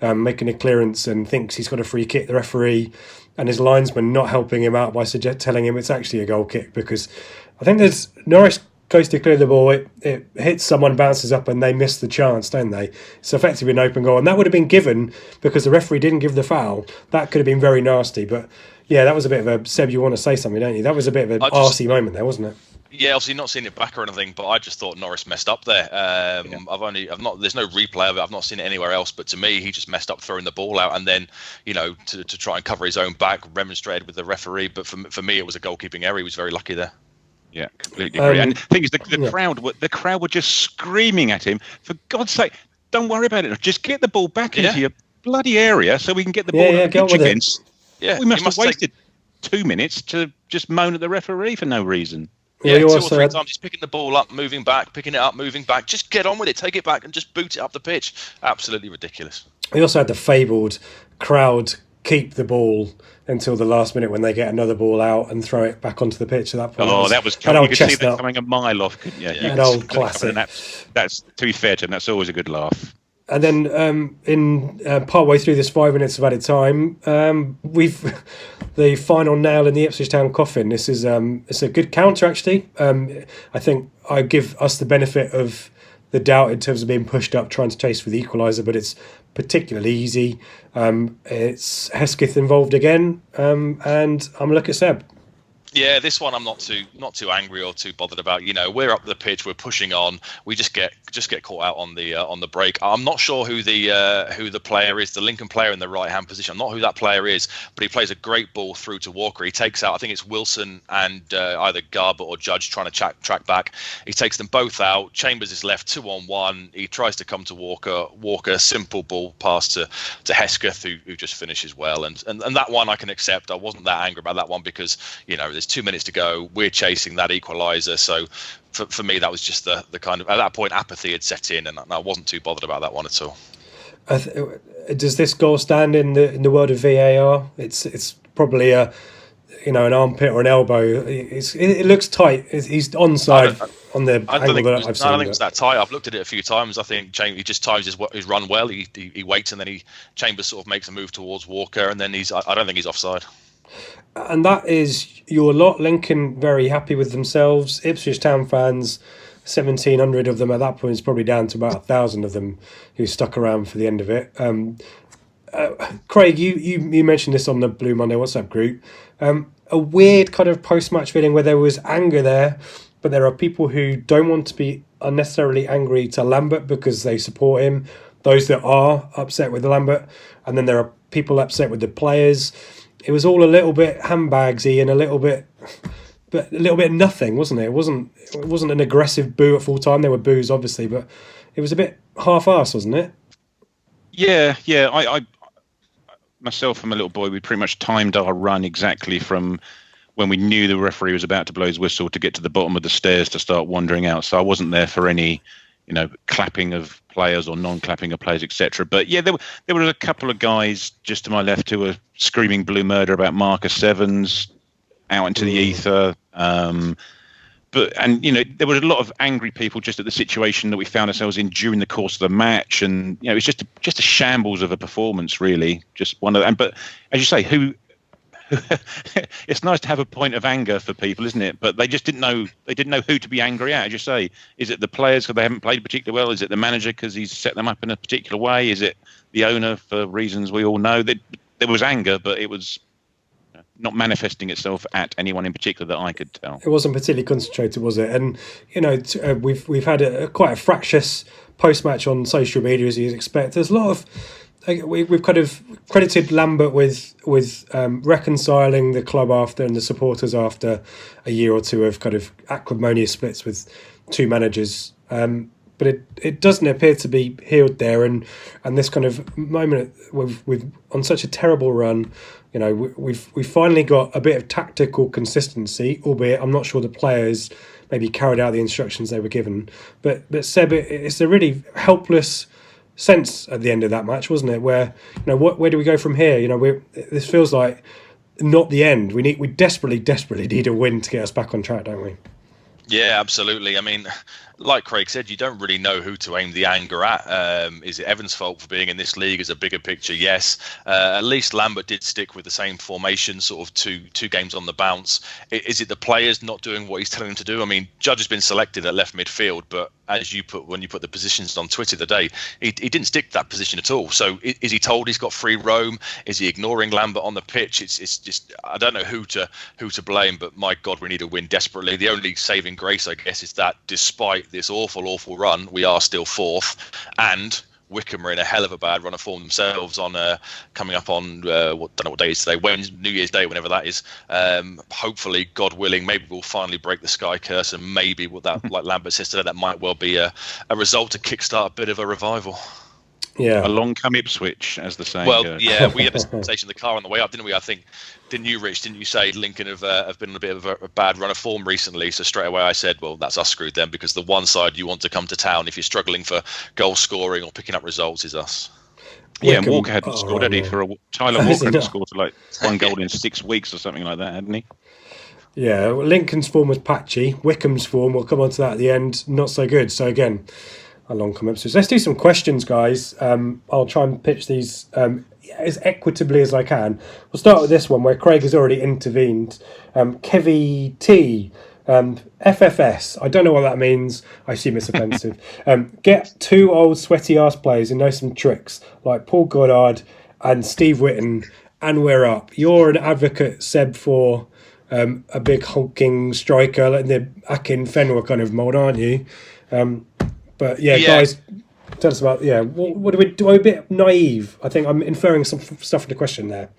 making a clearance, and thinks he's got a free kick. The referee and his linesman not helping him out by telling him it's actually a goal kick, because I think there's Norris goes to clear the ball, it hits someone, bounces up, and they miss the chance, don't they? It's effectively an open goal, and that would have been given because the referee didn't give the foul. That could have been very nasty, but yeah, that was a bit of a... Seb, you want to say something, don't you? That was a bit of an arsey moment there, wasn't it? Yeah, obviously not seen it back or anything, but I just thought Norris messed up there. There's no replay of it. I've not seen it anywhere else, but to me, he just messed up throwing the ball out, and then, to try and cover his own back, remonstrated with the referee. But for me, it was a goalkeeping error. He was very lucky there. Yeah, completely agree. And the thing is, the crowd were just screaming at him, for God's sake, don't worry about it. Just get the ball back into your bloody area so we can get the ball on the pitch again. Yeah, we must have wasted 2 minutes to just moan at the referee for no reason. Yeah, 2 or 3 times he's picking the ball up, moving back, picking it up, moving back. Just get on with it, take it back and just boot it up the pitch. Absolutely ridiculous. We also had the fabled crowd keep the ball until the last minute when they get another ball out and throw it back onto the pitch at that point. Oh, that was an old you could see chestnut. that coming a mile off, couldn't you? An old classic. That's to be fair to him, that's always a good laugh. And then in partway through this 5 minutes of added time, we've the final nail in the Ipswich Town coffin. This is it's a good counter, actually. I think I give us the benefit of the doubt in terms of being pushed up, trying to chase for the equaliser, but it's particularly easy. It's Hesketh involved again, and I'm going to look at Seb. Yeah, this one I'm not too angry or too bothered about. We're up the pitch, we're pushing on. We just get caught out on the break. I'm not sure who the player is, the Lincoln player in the right hand position. I'm not who that player is, but he plays a great ball through to Walker. He takes out, I think it's Wilson and either Garbutt or Judge trying to track back. He takes them both out. Chambers is left 2-on-1. He tries to come to Walker. Walker, simple ball pass to Hesketh, who just finishes well. And that one I can accept. I wasn't that angry about that one because there's 2 minutes to go. We're chasing that equaliser. So for me, that was just the kind of, at that point, apathy had set in, and I wasn't too bothered about that one at all. Does this goal stand in the world of VAR? It's probably an armpit or an elbow. It looks tight. He's onside on the angle that I've seen. I don't think it's that tight. I've looked at it a few times. I think he just times his run well. He waits, and then Chambers sort of makes a move towards Walker, and then I don't think he's offside. And that is your lot. Lincoln very happy with themselves. Ipswich Town fans, 1,700 of them at that point, is probably down to about 1,000 of them who stuck around for the end of it. Craig, you mentioned this on the Blue Monday WhatsApp group. A weird kind of post-match feeling where there was anger there, but there are people who don't want to be unnecessarily angry to Lambert because they support him. Those that are upset with Lambert, and then there are people upset with the players. It was all a little bit handbagsy and a little bit nothing, wasn't it? It wasn't an aggressive boo at full time. There were boos, obviously, but it was a bit half-assed, wasn't it? Yeah. I myself and my little boy, we pretty much timed our run exactly from when we knew the referee was about to blow his whistle to get to the bottom of the stairs to start wandering out. So I wasn't there for any, clapping of players or non-clapping of players, etc. But yeah, there were a couple of guys just to my left who were screaming blue murder about Marcus Evans out into the ether. There was a lot of angry people just at the situation that we found ourselves in during the course of the match, and it was just a shambles of a performance, really. Just one of them. But as you say, it's nice to have a point of anger for people, isn't it? But they just didn't know. They didn't know who to be angry at. As you say, is it the players because they haven't played particularly well? Is it the manager because he's set them up in a particular way? Is it the owner for reasons we all know? There was anger, but it was not manifesting itself at anyone in particular that I could tell. It wasn't particularly concentrated, was it? And we've had quite a fractious post-match on social media, as you'd expect. There's a lot of we've kind of credited Lambert with reconciling the club after and the supporters after a year or two of kind of acrimonious splits with two managers. But it doesn't appear to be healed there, and this kind of moment we've on such a terrible run. We've finally got a bit of tactical consistency, albeit I'm not sure the players maybe carried out the instructions they were given. But Seb, it's a really helpless sense at the end of that match, wasn't it? Where where do we go from here? This feels like not the end. We desperately need a win to get us back on track, don't we? Yeah, absolutely. I mean, like Craig said, you don't really know who to aim the anger at. Is it Evans' fault for being in this league as a bigger picture? Yes. At least Lambert did stick with the same formation, sort of two games on the bounce. Is it the players not doing what he's telling them to do? I mean, Judge has been selected at left midfield, but as when you put the positions on Twitter today, he didn't stick to that position at all. So is he told he's got free roam? Is he ignoring Lambert on the pitch? It's just, I don't know who to blame, but my God, we need a win desperately. The only saving grace, I guess, is that despite this awful run, we are still fourth, and Wickham are in a hell of a bad run of form themselves on coming up on don't know what day it is today, New Year's Day, whenever that is. Hopefully, God willing, maybe we'll finally break the Sky curse, and maybe with that, like Lambert says today, that might well be a result to kickstart a bit of a revival. Yeah, along come Ipswich, as the saying. Well, yeah, we had this conversation in the car on the way up, didn't we? I think, didn't you, Rich? Didn't you say Lincoln have been on a bit of a bad run of form recently? So straight away I said, well, that's us screwed then, because the one side you want to come to town if you're struggling for goal scoring or picking up results is us. Yeah, and Walker hadn't scored, had he? Tyler Walker hadn't scored for like one goal in 6 weeks or something like that, hadn't he? Yeah, Lincoln's form was patchy. Wickham's form, we'll come on to that at the end, not so good. So again, along come Ipswich. Let's do some questions, guys. I'll try and pitch these as equitably as I can. We'll start with this one where Craig has already intervened. Kevy T, FFS. I don't know what that means. I assume it's offensive. Get two old sweaty arse players who know some tricks, like Paul Goddard and Steve Whitten, and we're up. You're an advocate, Seb, for a big hulking striker like the Akin Fenway kind of mould, aren't you? But yeah, guys, tell us about what do we do? I'm a bit naive. I think I'm inferring some stuff in the question there.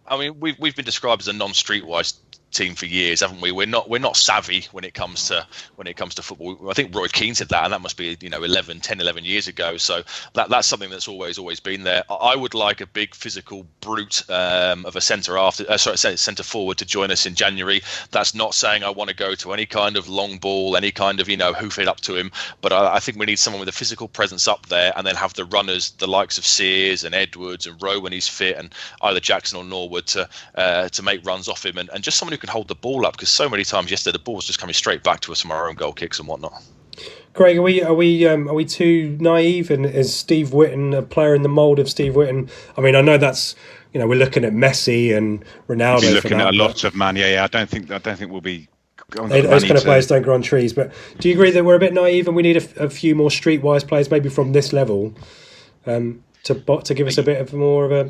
I mean, we've been described as a non-streetwise team for years, haven't we? We're not savvy when it comes to football. I think Roy Keane said that, and that must be 11 years ago. So that's something that's always been there. I would like a big physical brute of a centre forward to join us in January. That's not saying I want to go to any kind of long ball, any kind of hoof it up to him, but I think we need someone with a physical presence up there, and then have the runners, the likes of Sears and Edwards and Rowe when he's fit, and either Jackson or Norwood to make runs off him, and just someone who can hold the ball up, because so many times yesterday the ball was just coming straight back to us from our own goal kicks and whatnot. Craig, are we too naive? And is Steve Whitten a player in the mould of Steve Whitten? I mean, I know that's we're looking at Messi and Ronaldo. We're looking at a lot of money. Yeah, I don't think we'll be. Those kind of players don't grow on trees. But do you agree that we're a bit naive and we need a few more streetwise players, maybe from this level, to give us a bit of more of a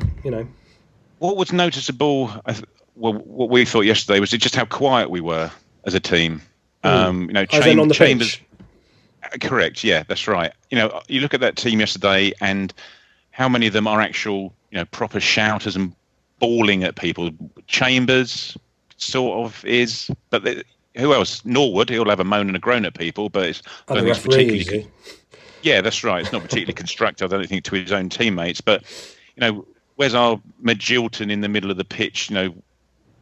What was noticeable? What we thought yesterday was just how quiet we were as a team. As in on the Chambers. pitch? Correct. Yeah, that's right. You look at that team yesterday, and how many of them are actual, proper shouters and bawling at people? Chambers sort of is, but who else? Norwood, he'll have a moan and a groan at people, but I don't think it's particularly. Yeah, that's right. It's not particularly constructive, I don't think, to his own teammates. But where's our Magilton in the middle of the pitch?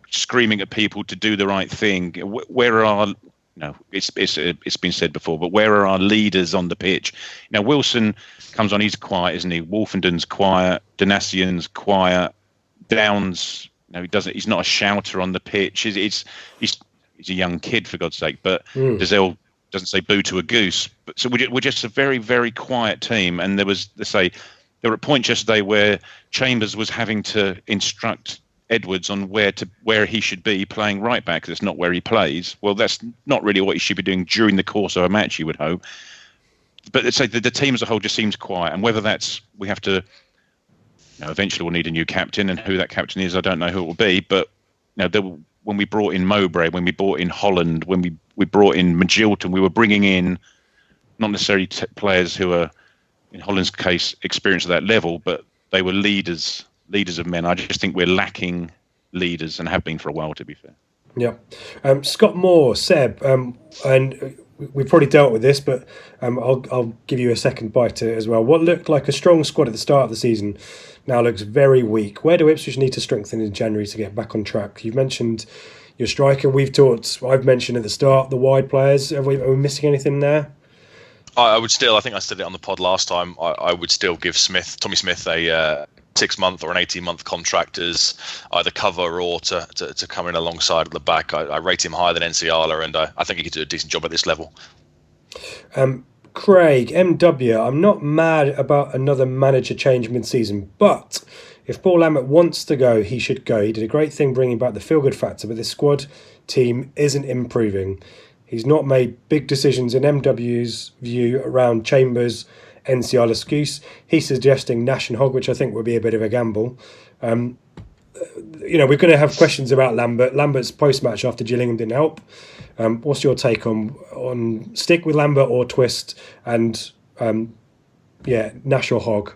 Screaming at people to do the right thing. Where are our? It's been said before, but where are our leaders on the pitch? Wilson comes on, he's quiet, isn't he? Wolfenden's quiet, Donasian's quiet, Downs, he's not a shouter on the pitch. He's a young kid, for God's sake. But Dazelle doesn't say boo to a goose. But so we're just a very, very quiet team. And there were at points yesterday where Chambers was having to instruct Edwards on where he should be playing right back. That's not where he plays. Well, that's not really what he should be doing during the course of a match, you would hope. But let's say the team as a whole just seems quiet, and whether that's we have to, eventually we'll need a new captain, and who that captain is, I don't know who it will be. But when we brought in Mowbray, when we brought in Holland, when we brought in Magilton, we were bringing in not necessarily players who are, in Holland's case, experienced at that level, but they were leaders of men. I just think we're lacking leaders and have been for a while, to be fair. Yeah. Scott Moore, Seb, and we've probably dealt with this, but I'll give you a second bite to it as well. What looked like a strong squad at the start of the season now looks very weak. Where do Ipswich need to strengthen in January to get back on track? You've mentioned your striker. I've mentioned at the start the wide players. Are we missing anything there? I would still, I think I said it on the pod last time, I would still give Tommy Smith a 6-month or an 18-month contract as either cover or to come in alongside at the back. I rate him higher than Enciala, and I think he could do a decent job at this level. Craig, MW, I'm not mad about another manager change mid-season, but if Paul Lambert wants to go, he should go. He did a great thing bringing back the feel-good factor, but this squad team isn't improving. He's not made big decisions in MW's view around Chambers, Enciala, Skuse. He's suggesting Nash and Hogg, which I think would be a bit of a gamble. We're going to have questions about Lambert. Lambert's post-match after Gillingham didn't help. What's your take on stick with Lambert or twist and Nash or Hogg?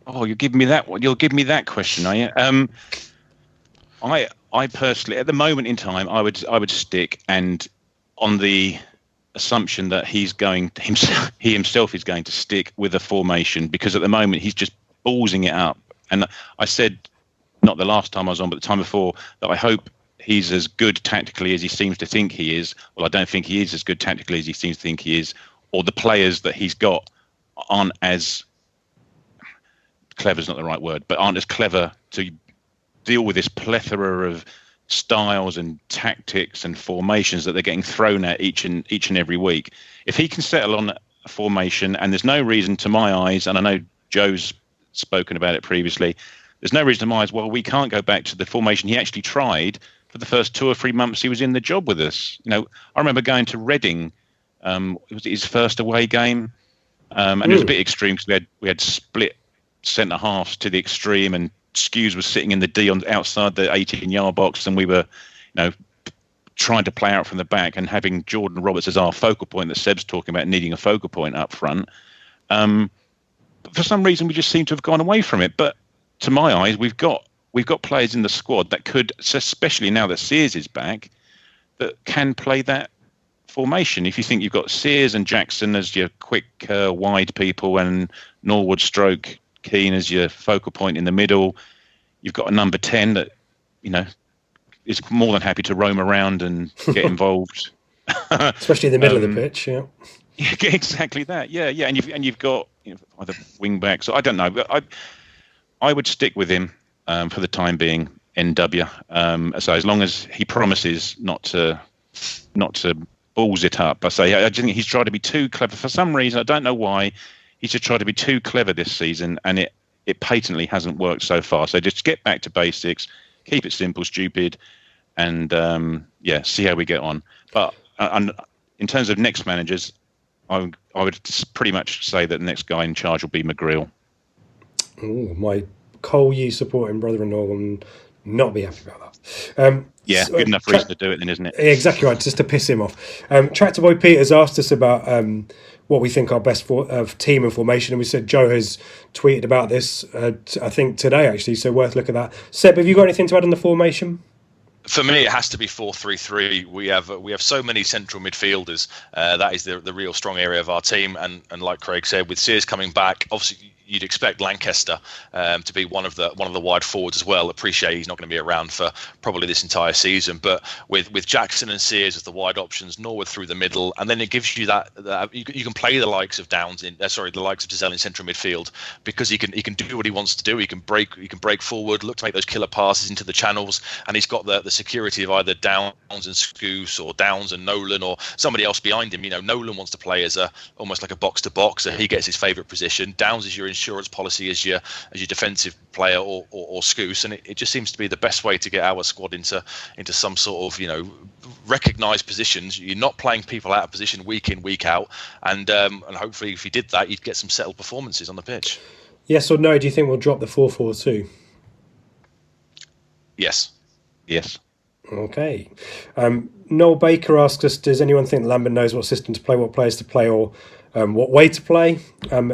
Oh, you'll give me that question, are you? I personally, at the moment in time, I would stick, and on the assumption that he himself is going to stick with a formation, because at the moment he's just ballsing it up. And I said, not the last time I was on, but the time before, that I hope he's as good tactically as he seems to think he is. Well, I don't think he is as good tactically as he seems to think he is, or the players that he's got aren't as clever's not the right word, but aren't as clever to deal with this plethora of styles and tactics and formations that they're getting thrown at each and every week. If he can settle on a formation, and there's no reason to my eyes, and I know Joe's spoken about it previously, there's no reason to my eyes, well, we can't go back to the formation he actually tried for the first 2 or 3 months he was in the job with us. I remember going to Reading, it was his first away game, and it was a bit extreme because we had split centre halves to the extreme, and Skuse was sitting in the D outside the 18-yard box, and we were, trying to play out from the back and having Jordan Roberts as our focal point that Seb's talking about needing a focal point up front. But for some reason, we just seem to have gone away from it. But to my eyes, we've got players in the squad that could, especially now that Sears is back, that can play that formation. If you think you've got Sears and Jackson as your quick wide people, and Norwood stroke Keane as your focal point in the middle, you've got a number 10 that is more than happy to roam around and get involved, especially in the middle of the pitch. Yeah, exactly that. Yeah, and you've got either wing backs. I don't know, but I would stick with him for the time being. NW. So as long as he promises not to balls it up. I just think he's tried to be too clever for some reason. I don't know why. He's just tried to be too clever this season, and it patently hasn't worked so far. So just get back to basics, keep it simple, stupid, and see how we get on. But in terms of next managers, I would pretty much say that the next guy in charge will be McGreal. Oh, my Cole Yee supporting brother-in-law not be happy about that. Good enough reason to do it then, isn't it? Exactly right, just to piss him off. Tractor Boy Peter's asked us about what we think our best team and formation, and we said Joe has tweeted about this, I think today actually, so worth looking at that. Seb, have you got anything to add on the formation? For me, it has to be 4-3-3. We have so many central midfielders. That is the real strong area of our team. And like Craig said, with Sears coming back, obviously you'd expect Lancaster to be one of the wide forwards as well. Appreciate he's not going to be around for probably this entire season, but with Jackson and Sears as the wide options, Norwood through the middle, and then it gives you that you can play the likes of Downs in the likes of Giselle in central midfield, because he can do what he wants to do. He can break forward, look to make those killer passes into the channels, and he's got the security of either Downs and Scouse or Downs and Nolan or somebody else behind him. Nolan wants to play as almost like a box to box, so he gets his favourite position. Downs is your insurance policy as your defensive player or Scouse, and it just seems to be the best way to get our squad into some sort of recognised positions. You're not playing people out of position week in, week out, and hopefully if you did that, you'd get some settled performances on the pitch. Yes or no? Do you think we'll drop the 4-4-2? Yes. Okay. Noel Baker asks us, does anyone think Lambert knows what system to play, what players to play, or what way to play?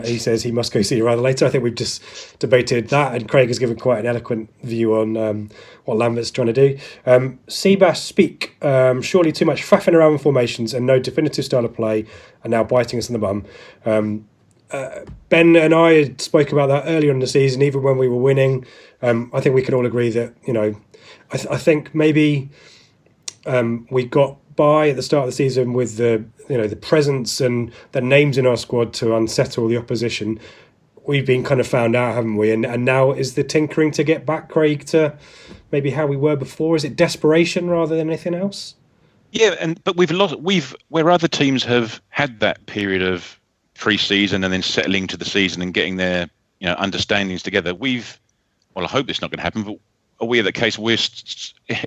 He says he must go see you rather later. I think we've just debated that, and Craig has given quite an eloquent view on what Lambert's trying to do. Seabass speak. Surely too much faffing around with formations and no definitive style of play, and now biting us in the bum. Ben and I had spoke about that earlier in the season, even when we were winning. I think we can all agree that, I think maybe we got by at the start of the season with the presence and the names in our squad to unsettle the opposition. We've been kind of found out, haven't we? And now is the tinkering to get back, Craig, to maybe how we were before? Is it desperation rather than anything else? Yeah, but where other teams have had that period of pre-season and then settling to the season and getting their understandings together. I hope it's not going to happen, but are we at the case we're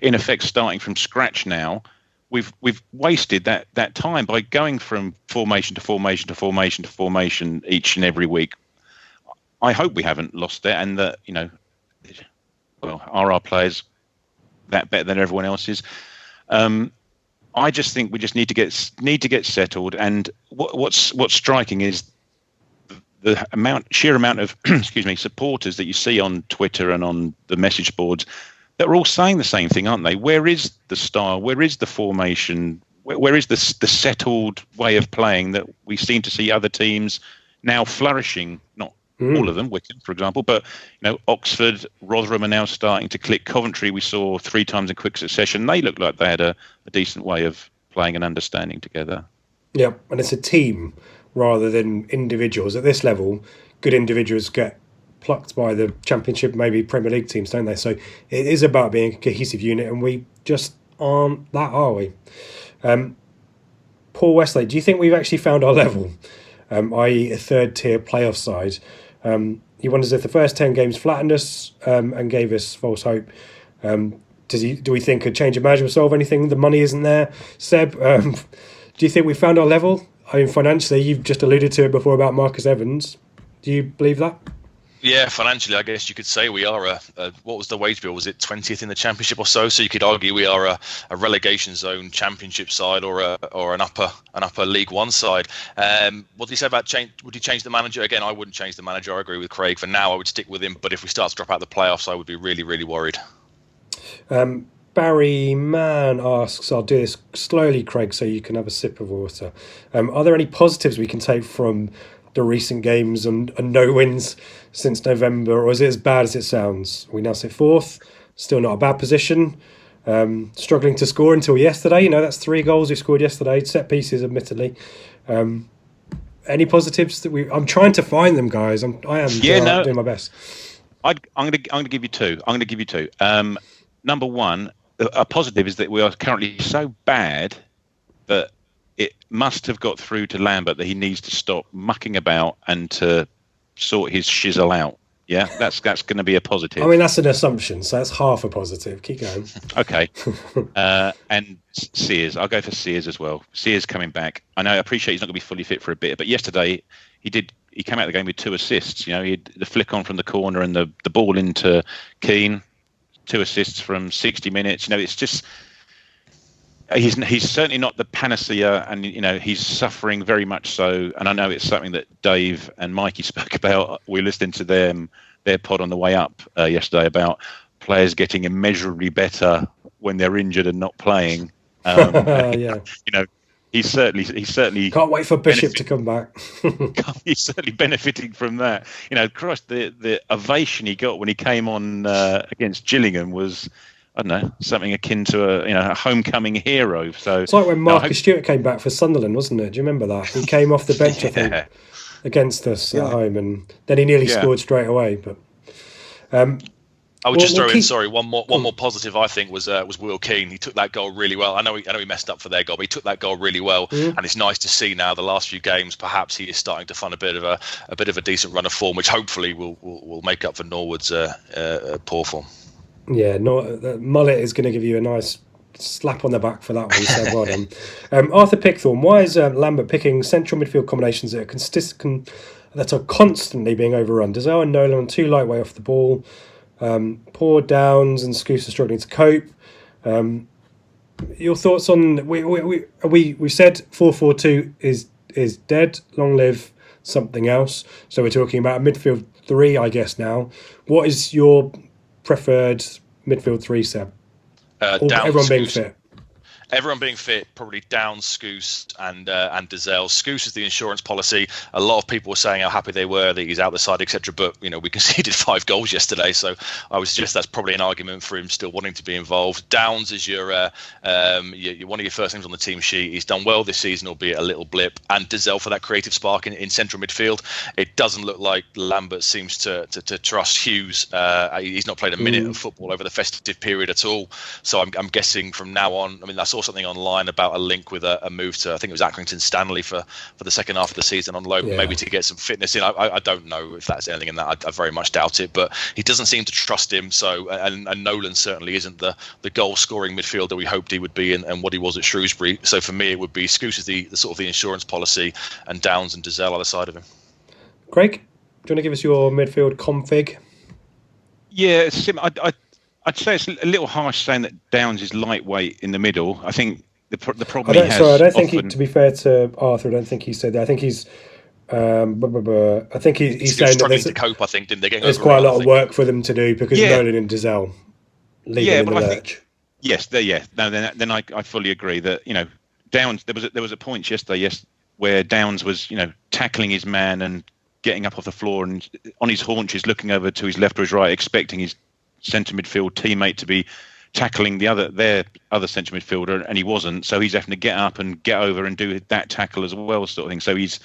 in effect starting from scratch now? We've wasted that time by going from formation to formation to formation to formation each and every week. I hope we haven't lost it, and that are our players that better than everyone else's? I just think we just need to get settled. And what's striking is the sheer amount of supporters that you see on Twitter and on the message boards. They're all saying the same thing, aren't they? Where is the style? Where is the formation? Where is the settled way of playing that we seem to see other teams now flourishing? Not all of them, Wycombe, for example, but Oxford, Rotherham are now starting to click. Coventry, we saw 3 times in quick succession. They looked like they had a decent way of playing and understanding together. Yeah, and it's a team rather than individuals. At this level, good individuals get plucked by the Championship, maybe Premier League teams, don't they? So it is about being a cohesive unit, and we just aren't that, are we? Paul Westlake, do you think we've actually found our level, i.e. a third-tier playoff side? He wonders if the first 10 games flattened us and gave us false hope. Do we think a change of manager will solve anything? The money isn't there. Seb, do you think we found our level? I mean, financially, you've just alluded to it before about Marcus Evans. Do you believe that? Yeah, financially, I guess you could say we are what was the wage bill? Was it 20th in the Championship or so? So you could argue we are a relegation zone Championship side or an upper League One side. What do you say about change? Would you change the manager? Again, I wouldn't change the manager. I agree with Craig. For now, I would stick with him. But if we start to drop out the playoffs, I would be really, really worried. Barry Mann asks, I'll do this slowly, Craig, so you can have a sip of water. Are there any positives we can take from the recent games and no wins since November, or is it as bad as it sounds? We now sit 4th, still not a bad position, struggling to score until yesterday. That's 3 goals we scored yesterday, set pieces admittedly. Any positives that I'm trying to find them, guys. I am doing my best. I'm going to give you 2. I'm going to give you 2. Number 1, a positive is that we are currently so bad that it must have got through to Lambert that he needs to stop mucking about and to sort his shizzle out. Yeah, that's going to be a positive. I mean, that's an assumption, so that's half a positive. Keep going. Okay. And Sears, I'll go for Sears as well. Sears coming back. I appreciate he's not going to be fully fit for a bit, but yesterday he came out of the game with 2 assists. He had the flick on from the corner and the ball into Keane. 2 assists from 60 minutes. It's just he's certainly not the panacea, and he's suffering very much so. And I know it's something that Dave and Mikey spoke about. We were listening to their pod on the way up yesterday about players getting immeasurably better when they're injured and not playing. Yeah. He's certainly can't wait for Bishop to come back. He's certainly benefiting from that. Christ, the ovation he got when he came on against Gillingham was, I don't know, something akin to a homecoming hero. So it's like when Marcus Stewart came back for Sunderland, wasn't it? Do you remember that? He came off the bench, I think, against us at home, and then he nearly scored straight away. But I would just throw in, sorry, one more positive. I think was Will Keane. He took that goal really well. I know he messed up for their goal, but he took that goal really well, and it's nice to see now the last few games. Perhaps he is starting to find a bit of a decent run of form, which hopefully will make up for Norwood's poor form. Yeah, Mullet is going to give you a nice slap on the back for that one. So well done. Arthur Pickthorne, why is Lambert picking central midfield combinations that are constantly being overrun? Does Owen Nolan too lightweight off the ball? Poor Downs and Scouse are struggling to cope. Your thoughts on we said 4-4-2 is dead. Long live something else. So we're talking about a midfield 3, I guess now. What is your preferred midfield 3, Seb? Everyone being fit. Everyone being fit, probably Downs, Scouse and Dazelle. Scouse is the insurance policy. A lot of people were saying how happy they were that he's out the side, etc. But we conceded 5 goals yesterday, so I would suggest that's probably an argument for him still wanting to be involved. Downs is your one of your first names on the team sheet. He's done well this season, albeit a little blip. And Dazelle for that creative spark in central midfield. It doesn't look like Lambert seems to trust Hughes. He's not played a minute of football over the festive period at all. So I'm guessing from now on. I mean, I saw something online about a link with a move to, I think it was Accrington Stanley for the second half of the season on loan, maybe to get some fitness in. I don't know if that's anything in that. I very much doubt it, but he doesn't seem to trust him. So and Nolan certainly isn't the goal scoring midfielder we hoped he would be and what he was at Shrewsbury. So for me, it would be Scouse is the sort of the insurance policy, and Downs and Dazelle either side of him. Craig, do you want to give us your midfield config? Yeah, I'd say it's a little harsh saying that Downs is lightweight in the middle. I think the problem I don't think to be fair to Arthur, I don't think he said that. I think he's I think he's saying struggling that to cope. I think there's quite a lot of work for them to do because Nolan and Dazelle leave him in the lurch. Then I fully agree that Downs. There was a point yesterday where Downs was tackling his man and getting up off the floor and on his haunches, looking over to his left or his right, expecting his centre midfield teammate to be tackling their other centre midfielder, and he wasn't. So he's having to get up and get over and do that tackle as well, sort of thing. So he's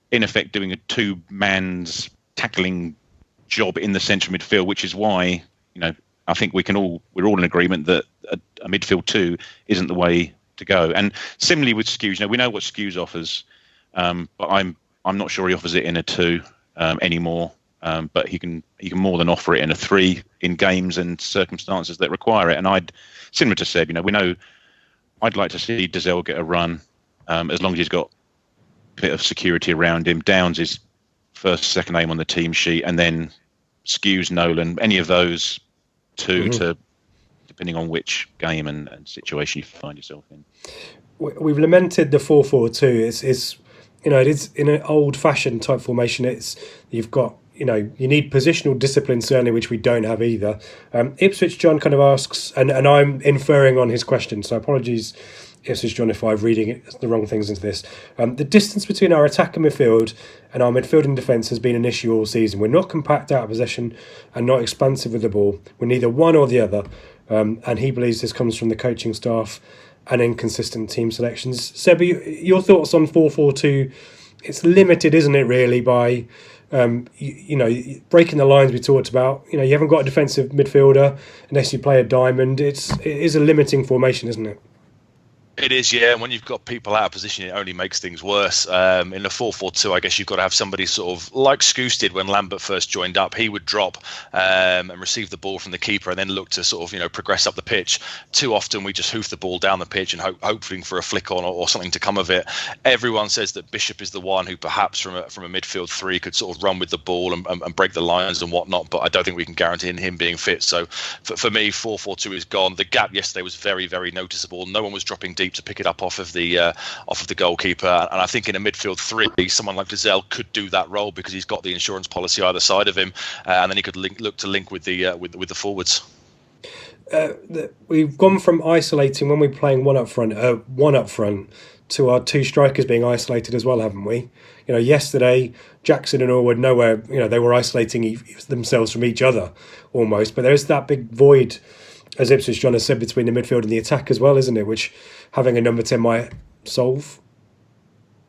in effect doing a 2-man's tackling job in the centre midfield, which is why I think we're all in agreement that a midfield 2 isn't the way to go. And similarly with Skews, we know what Skews offers, but I'm not sure he offers it in a 2 anymore. But he can more than offer it in a 3 in games and circumstances that require it. And similar to Seb, we know I'd like to see Dazelle get a run as long as he's got a bit of security around him. Downs is second name on the team sheet, and then Skews, Nolan, any of those 2 to depending on which game and situation you find yourself in. We've lamented the 4-4-2. It's it is in an old-fashioned type formation. You've got you need positional discipline, certainly, which we don't have either. Ipswich John kind of asks, and I'm inferring on his question, so apologies, Ipswich John, if I'm reading the wrong things into this. The distance between our attack and midfield and our midfield and defence has been an issue all season. We're not compact out of possession and not expansive with the ball. We're neither one or the other, and he believes this comes from the coaching staff and inconsistent team selections. Seb, your thoughts on 4-4-2? It's limited, isn't it, really, by breaking the lines we talked about. You haven't got a defensive midfielder unless you play a diamond. It is a limiting formation, isn't it? It is, yeah. And when you've got people out of position, it only makes things worse. In a 4-4-2, I guess you've got to have somebody sort of like Scouse did when Lambert first joined up. He would drop and receive the ball from the keeper and then look to sort of, progress up the pitch. Too often we just hoof the ball down the pitch and hoping for a flick on or something to come of it. Everyone says that Bishop is the one who perhaps from a midfield three could sort of run with the ball and break the lines and whatnot, but I don't think we can guarantee him being fit. So for me, 4-4-2 is gone. The gap yesterday was very, very noticeable. No one was dropping deep to pick it up off of the goalkeeper, and I think in a midfield three, someone like Gazelle could do that role because he's got the insurance policy either side of him, and then he could look to link with the forwards. We've gone from isolating when we're playing one up front to our two strikers being isolated as well, haven't we? Yesterday Jackson and Orwood nowhere. They were isolating themselves from each other almost, but there's that big void, as Ipswich John has said, between the midfield and the attack as well, isn't it? Which having a number 10 might solve.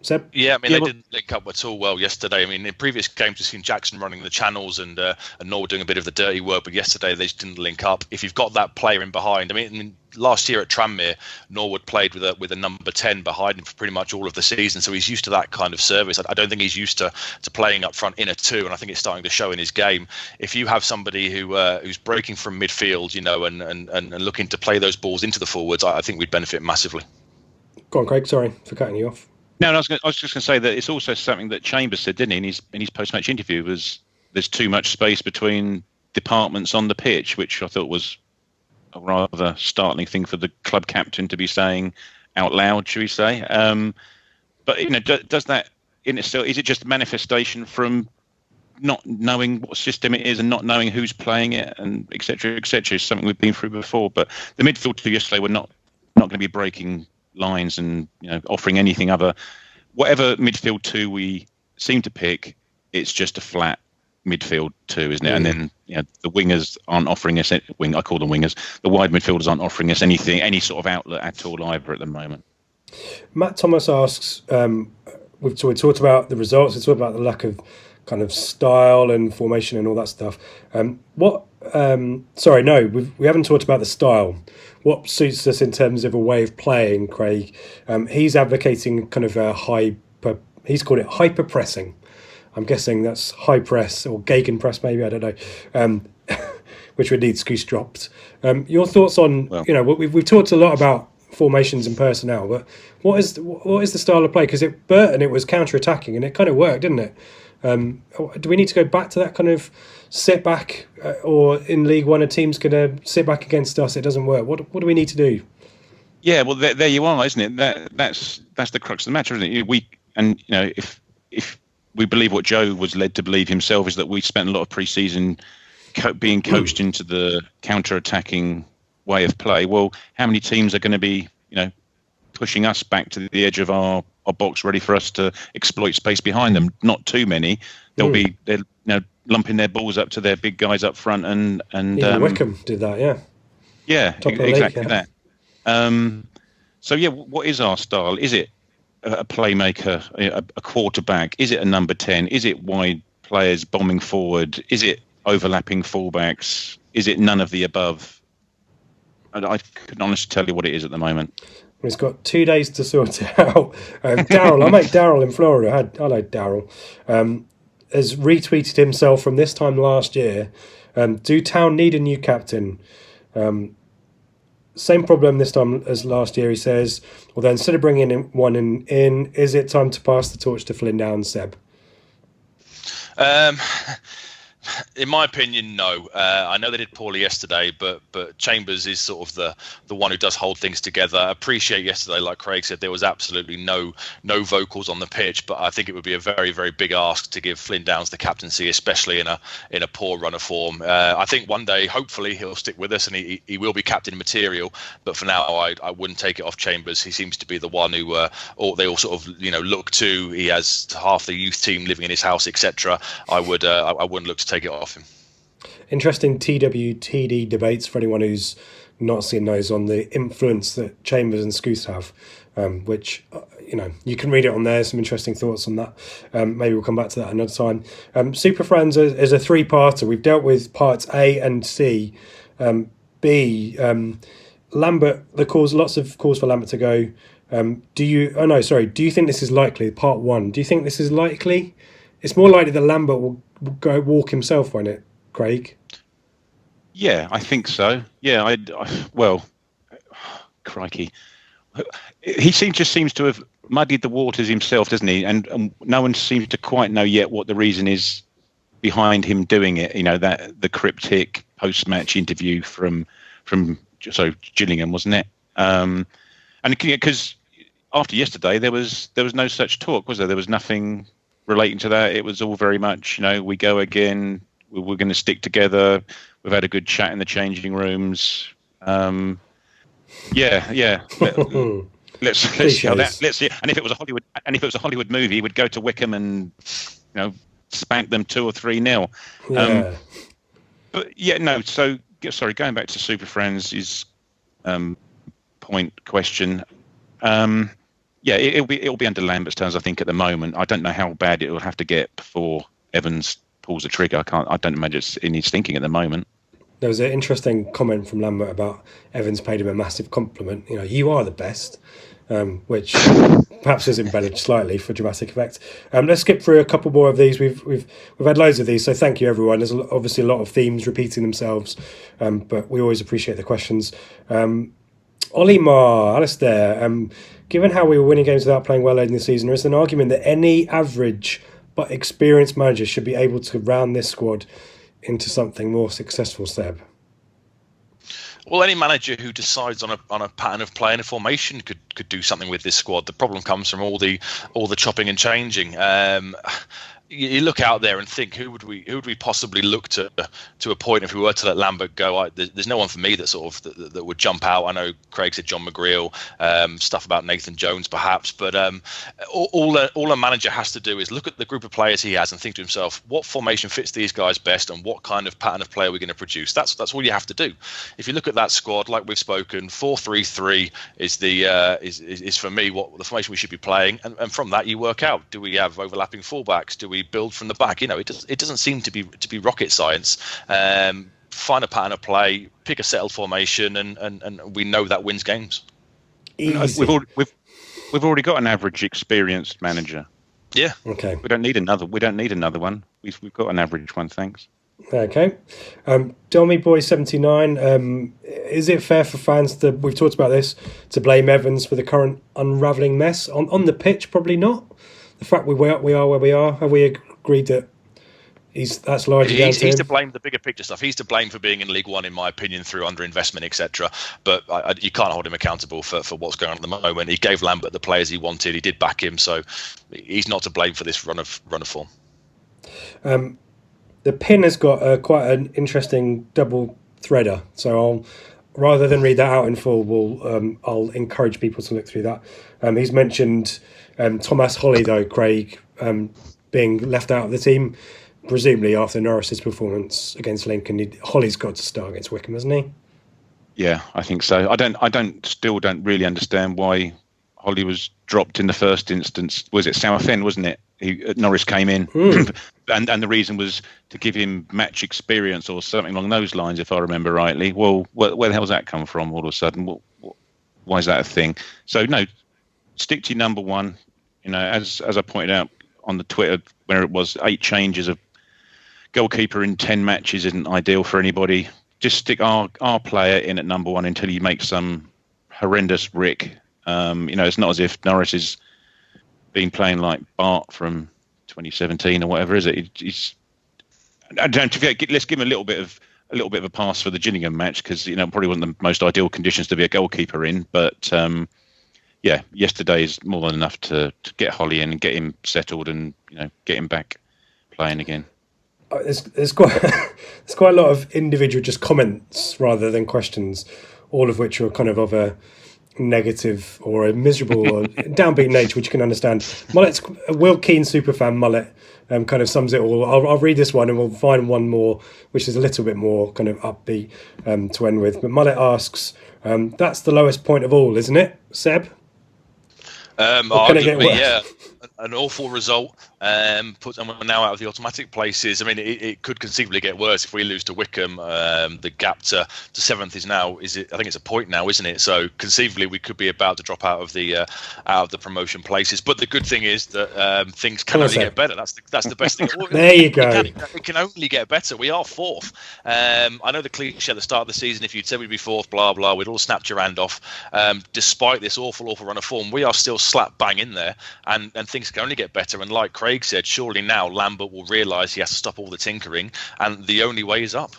Seb? Yeah, they didn't link up at all well yesterday. In previous games we've seen Jackson running the channels and Norwood doing a bit of the dirty work, but yesterday they just didn't link up. If you've got that player in behind, last year at Tranmere, Norwood played with a number 10 behind him for pretty much all of the season, so he's used to that kind of service. I don't think he's used to playing up front in a two, and I think it's starting to show in his game. If you have somebody who's breaking from midfield, and looking to play those balls into the forwards, I think we'd benefit massively. Go on, Craig. Sorry for cutting you off. No, I was just going to say that it's also something that Chambers said, didn't he, in his post-match interview, was there's too much space between departments on the pitch, which I thought was a rather startling thing for the club captain to be saying out loud, should we say? But does that in itself, is it just a manifestation from not knowing what system it is and not knowing who's playing it, and et cetera, is something we've been through before? But the midfield two yesterday were not going to be breaking lines and offering anything other. Whatever midfield two we seem to pick, it's just a flat midfield two, isn't it? And then the wingers aren't offering us I call them wingers. The wide midfielders aren't offering us anything, any sort of outlet at all either at the moment. Matt Thomas asks, we've talked about the results, we've talked about the lack of kind of style and formation and all that stuff. We haven't talked about the style. What suits us in terms of a way of playing, Craig? He's advocating kind of he's called it hyper pressing. I'm guessing that's high press or gegen press, maybe, I don't know, which would need Scouse dropped. Your thoughts on, we've talked a lot about formations and personnel, but what is the style of play? Because at Burton it was counter-attacking and it kind of worked, didn't it? Do we need to go back to that kind of sit back, or in League One a team's going to sit back against us, it doesn't work? What do we need to do? Yeah, well, there you are, isn't it? That's the crux of the matter, isn't it? If we believe what Joe was led to believe himself, is that we spent a lot of pre-season being coached into the counter-attacking way of play. Well, how many teams are going to be, pushing us back to the edge of our box, ready for us to exploit space behind them? Not too many. They're lumping their balls up to their big guys up front, and Wickham did that, exactly that. What is our style? Is it a playmaker, a quarterback? Is it a number 10? Is it wide players bombing forward? Is it overlapping fullbacks? Is it none of the above? I couldn't honestly tell you what it is at the moment. He's got 2 days to sort it out. Daryl, I met Daryl in Florida. Hello, Daryl. Has retweeted himself from this time last year. Do Town need a new captain? Same problem this time as last year, he says. Although instead of bringing one in, is it time to pass the torch to Flynn Down, Seb? In my opinion, no. I know they did poorly yesterday, but Chambers is sort of the one who does hold things together. I appreciate yesterday, like Craig said, there was absolutely no vocals on the pitch, but I think it would be a very, very big ask to give Flynn Downs the captaincy, especially in a poor run of form. I think one day, hopefully, he'll stick with us and he will be captain material. But for now, I wouldn't take it off Chambers. He seems to be the one who they all sort of look to. He has half the youth team living in his house, etc. I wouldn't look to take it off him. Interesting TWTD debates for anyone who's not seen those, on the influence that Chambers and Scouse have, which you can read it on there. Some interesting thoughts on that. Maybe we'll come back to that another time. Super Friends is a three-parter. We've dealt with parts A and C. B, Lambert, lots of calls for Lambert to go. Do you think this is likely? Part one. Do you think this is likely? It's more likely that Lambert will go walk himself, won't it, Craig? Yeah, I think so. Yeah, well, crikey. He just seems to have muddied the waters himself, doesn't he? And no one seems to quite know yet what the reason is behind him doing it. You know, that the cryptic post-match interview from Gillingham, wasn't it? And because after yesterday there was no such talk, was there? There was nothing relating to that. It was all very much, we go again. We're going to stick together. We've had a good chat in the changing rooms. Yeah. Let's see how that. Let's see. And if it was a Hollywood movie, he would go to Wickham and spank them 2 or 3-0. Yeah. But yeah, no. So sorry, going back to Super Friends' question. Yeah, it'll be under Lambert's terms, I think, at the moment. I don't know how bad it will have to get before Evans pulls the trigger. I don't imagine it's in his thinking at the moment. There was an interesting comment from Lambert about Evans paid him a massive compliment. You are the best, which perhaps is embellished slightly for dramatic effect. Let's skip through a couple more of these. We've had loads of these, so thank you everyone. There's obviously a lot of themes repeating themselves, but we always appreciate the questions. Olimar, Alistair, given how we were winning games without playing well late in the season, there is an argument that any average but experienced manager should be able to round this squad into something more successful, Seb. Well, any manager who decides on a pattern of play and a formation could do something with this squad. The problem comes from all the chopping and changing. You look out there and think, who would we possibly look to appoint if we were to let Lambert go? There's no one for me that would jump out. I know Craig said John McGreal, stuff about Nathan Jones perhaps, but all a manager has to do is look at the group of players he has and think to himself, what formation fits these guys best and what kind of pattern of play are we going to produce? That's all you have to do. If you look at that squad, like we've spoken, 4-3-3 is for me what the formation we should be playing, and from that you work out, do we have overlapping fullbacks? Do we build from the back? It doesn't seem to be rocket science. Find a pattern of play, pick a settled formation, and we know that wins games. Easy. We've already got an average experienced manager. Yeah. Okay. We don't need another one. We've got an average one, thanks. Okay. Dommy Boy 79. Is it fair for fans we've talked about this, to blame Evans for the current unravelling mess on the pitch? Probably not. The fact we are where we are, have we agreed that that's largely down to him? He's to blame, the bigger picture stuff. He's to blame for being in League One, in my opinion, through underinvestment, etc. But you can't hold him accountable for what's going on at the moment. He gave Lambert the players he wanted. He did back him, so he's not to blame for this run of form. The pin has got quite an interesting double threader, so rather than read that out in full, I'll encourage people to look through that. He's mentioned Thomas Holly, though, Craig, being left out of the team, presumably after Norris's performance against Lincoln. Holly's got to start against Wickham, hasn't he? Yeah, I think so. I still don't really understand why Holly was dropped in the first instance. Was it Southend, wasn't it? Norris came in, and the reason was to give him match experience or something along those lines, if I remember rightly. Well, where the hell's that come from all of a sudden? Why is that a thing? So no, stick to your number one. As I pointed out on the Twitter, where it was 8 changes of goalkeeper in 10 matches isn't ideal for anybody. Just stick our player in at number one until you make some horrendous rick. It's not as if Norris is been playing like Bart from 2017 or whatever, is it? Don't forget, let's give him a little bit of a pass for the Gillingham match, because probably wasn't the most ideal conditions to be a goalkeeper in. But yeah, yesterday is more than enough to get Holly in and get him settled and get him back playing again. There's quite a lot of individual just comments rather than questions, all of which are kind of a negative or a miserable or downbeat nature, which you can understand. Mullet's Will Keane superfan Mullet kind of sums it all. I'll read this one and we'll find one more which is a little bit more kind of upbeat to end with. But Mullet asks, that's the lowest point of all, isn't it, Seb? Arguably, yeah. An awful result And we're now out of the automatic places. I mean, it could conceivably get worse if we lose to Wickham. The gap to seventh is now I think it's a point now, isn't it? So conceivably we could be about to drop out of the promotion places. But the good thing is that things can only get better. That's the best thing. There you go. It can only get better. We are fourth. I know the cliche at the start of the season, if you'd said we'd be fourth, blah blah, we'd all snapped your hand off. Despite this awful run of form, we are still slap bang in there, and things can only get better. And like Craig said, surely now Lambert will realise he has to stop all the tinkering, and the only way is up.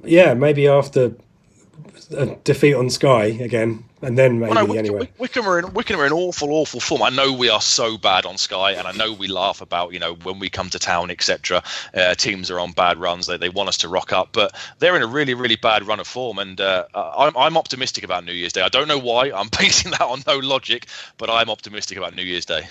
Yeah, maybe after a defeat on Sky again, and then maybe anyway. Wickham are in awful form. I know we are so bad on Sky, and I know we laugh about when we come to town, etc. Teams are on bad runs; they want us to rock up, but they're in a really really bad run of form, and I'm optimistic about New Year's Day. I don't know why. I'm basing that on no logic, but I'm optimistic about New Year's Day.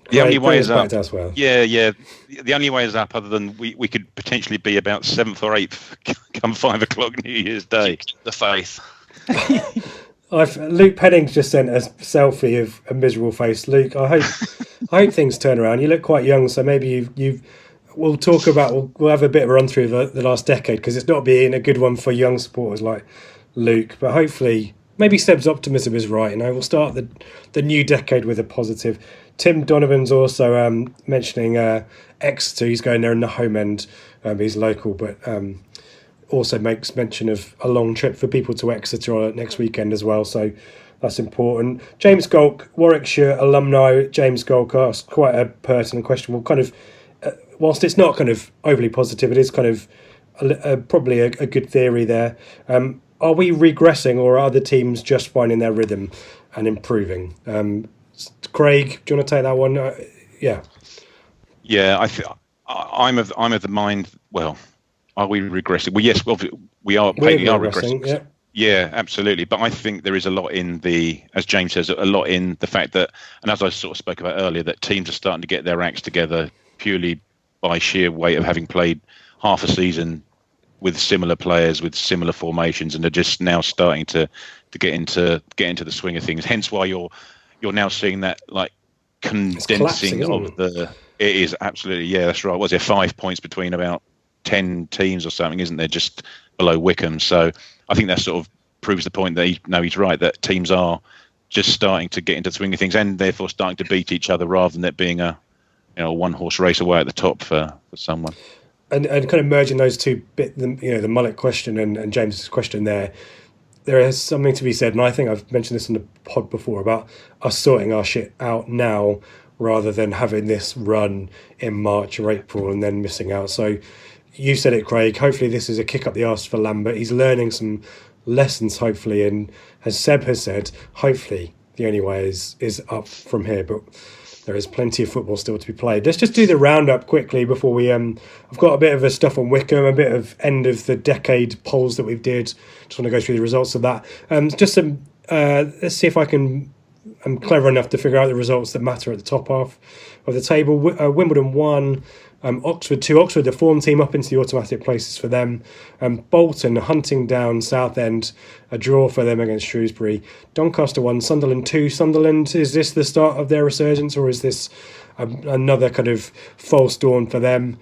The only way is up. Well. Yeah. The only way is up, other than we could potentially be about 7th or 8th come 5 o'clock New Year's Day. The faith. Luke Penning's just sent a selfie of a miserable face. Luke, I hope things turn around. You look quite young, so maybe we'll talk about. We'll have a bit of a run through the last decade, because it's not being a good one for young supporters like Luke. But hopefully, maybe Seb's optimism is right. We'll start the new decade with a positive. Tim Donovan's also mentioning Exeter. He's going there in the home end. He's local, but also makes mention of a long trip for people to Exeter next weekend as well. So that's important. James Golk, Warwickshire alumni. James Golk asked quite a pertinent question. Well, kind of, whilst it's not kind of overly positive, it is kind of probably a good theory there. Are we regressing, or are other teams just finding their rhythm and improving? Craig, do you want to take that one? Yeah, I'm of the mind. Well, are we regressing? Well, yes, we are regressing. Yeah, absolutely. But I think there is a lot in as James says, a lot in the fact that, and as I sort of spoke about earlier, that teams are starting to get their acts together purely by sheer weight of having played half a season with similar players, with similar formations, and are just now starting to get into the swing of things. Hence why you're now seeing that like condensing of the. It is absolutely, yeah, that's right. Was there 5 points between about 10 teams or something, isn't there, just below Wickham? So I think that sort of proves the point that he's right, that teams are just starting to get into the swing of things, and therefore starting to beat each other, rather than it being a one horse race away at the top for someone. And kind of merging those two the Mullet question and James's question there is something to be said, and I think I've mentioned this in the pod before, about us sorting our shit out now rather than having this run in March or April and then missing out. So you said it, Craig. Hopefully this is a kick up the arse for Lambert. He's learning some lessons, hopefully, and as Seb has said, hopefully the only way is up from here. But there is plenty of football still to be played. Let's just do the roundup quickly before we. I've got a bit of a stuff on Wickham, a bit of end of the decade polls that we did. Just want to go through the results of that. Just some. Let's see if I'm clever enough to figure out the results that matter at the top half of the table. Wimbledon 1, Oxford 2. Oxford, the form team, up into the automatic places for them. Bolton hunting down Southend, a draw for them against Shrewsbury. Doncaster 1, Sunderland 2. Sunderland, is this the start of their resurgence, or is this another kind of false dawn for them?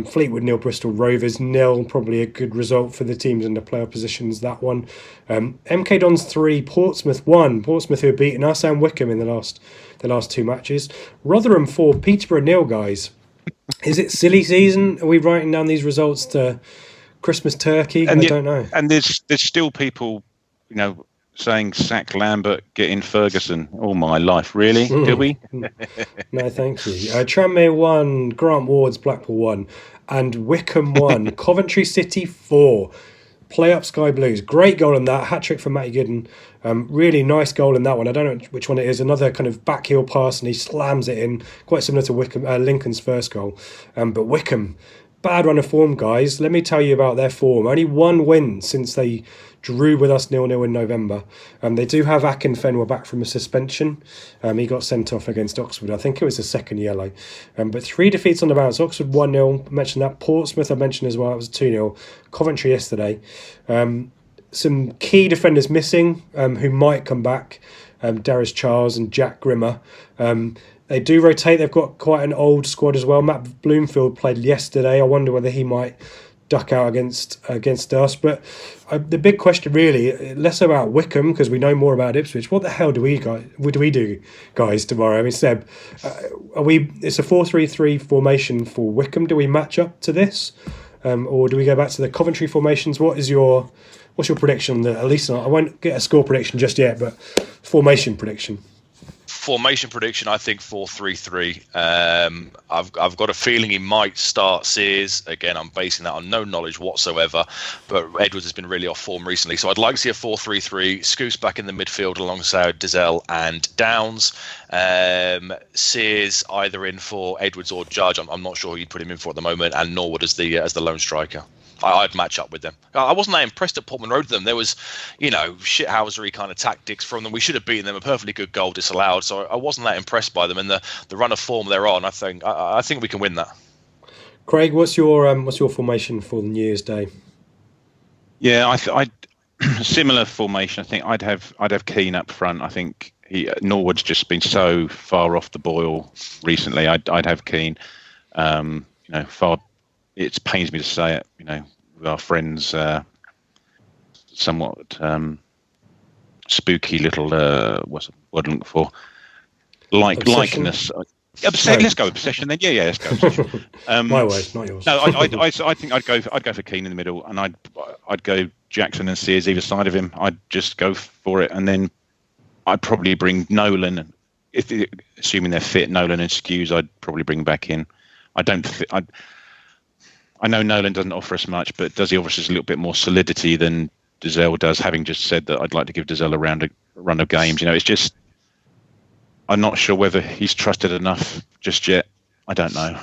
Fleetwood 0, Bristol Rovers 0. Probably a good result for the teams in the playoff positions, that one. MK Dons 3, Portsmouth 1. Portsmouth, who have beaten us and Wickham in the last two matches. Rotherham 4, Peterborough 0, guys. Is it silly season? Are we writing down these results to Christmas turkey? I don't know. And there's still people, saying sack Lambert, get in Ferguson. All my life, really? Do we? No, thank you. Tranmere 1, Grant Ward's Blackpool 1, and Wickham 1, Coventry City 4. Play up Sky Blues. Great goal in that. Hat-trick from Matty Gooden. Really nice goal in that one. I don't know which one it is. Another kind of backheel pass, and he slams it in. Quite similar to Lincoln's first goal. But Wickham, bad run of form, guys. Let me tell you about their form. Only one win since they drew with us 0-0 in November. They do have Akinfenwa back from a suspension. He got sent off against Oxford. I think it was the second yellow. But 3 defeats on the bounce. Oxford 1-0. I mentioned that. Portsmouth I mentioned as well. It was 2-0. Coventry yesterday. Some key defenders missing who might come back. Darius Charles and Jack Grimmer. They do rotate. They've got quite an old squad as well. Matt Bloomfield played yesterday. I wonder whether he might duck out against us. But the big question really, less about Wickham because we know more about Ipswich. What the hell do we do, guys, tomorrow? I mean, Seb, it's a 4-3-3 formation for Wickham. Do we match up to this, or do we go back to the Coventry formations? What's your prediction on that? At least I won't get a score prediction just yet, but formation prediction. Formation prediction, I think 4-3-3. I've got a feeling he might start Sears. Again, I'm basing that on no knowledge whatsoever, but Edwards has been really off form recently. So I'd like to see a 4-3-3. Scouse back in the midfield alongside Dizelle and Downs. Sears either in for Edwards or Judge. I'm not sure who you'd put him in for at the moment, and Norwood as the lone striker. I'd match up with them. I wasn't that impressed at Portman Road with them. There was, shithousery kind of tactics from them. We should have beaten them. A perfectly good goal disallowed. So I wasn't that impressed by them. And the run of form they're on, I think we can win that. Craig, what's your formation for New Year's Day? Yeah, I similar formation. I think I'd have Keane up front. I think Norwood's just been so far off the boil recently. I'd have Keane. Far. It pains me to say it, with our friends, somewhat spooky little, what's the word I'm looking for? Likeness. Let's go with obsession then. Yeah, let's go obsession. My way, not yours. No, I think I'd go for Keane in the middle, and I'd go Jackson and Sears either side of him. I'd just go for it, and then I'd probably bring Nolan, assuming they're fit. Nolan and Skews, I'd probably bring back in. I know Nolan doesn't offer us much, but does he offer us a little bit more solidity than Dizelle does? Having just said that, I'd like to give Dizelle a run of games. It's just I'm not sure whether he's trusted enough just yet. I don't know.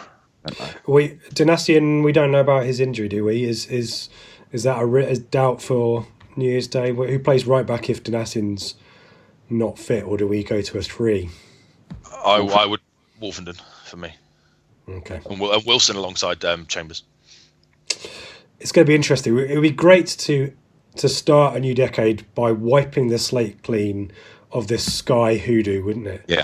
Donatian, we don't know about his injury, do we? Is that a doubt for New Year's Day? Who plays right back if Donatian's not fit, or do we go to a 3? I would Wolfenden for me. Okay. And Wilson alongside Chambers. It's going to be interesting. It would be great to start a new decade by wiping the slate clean of this Sky hoodoo, wouldn't it? Yeah.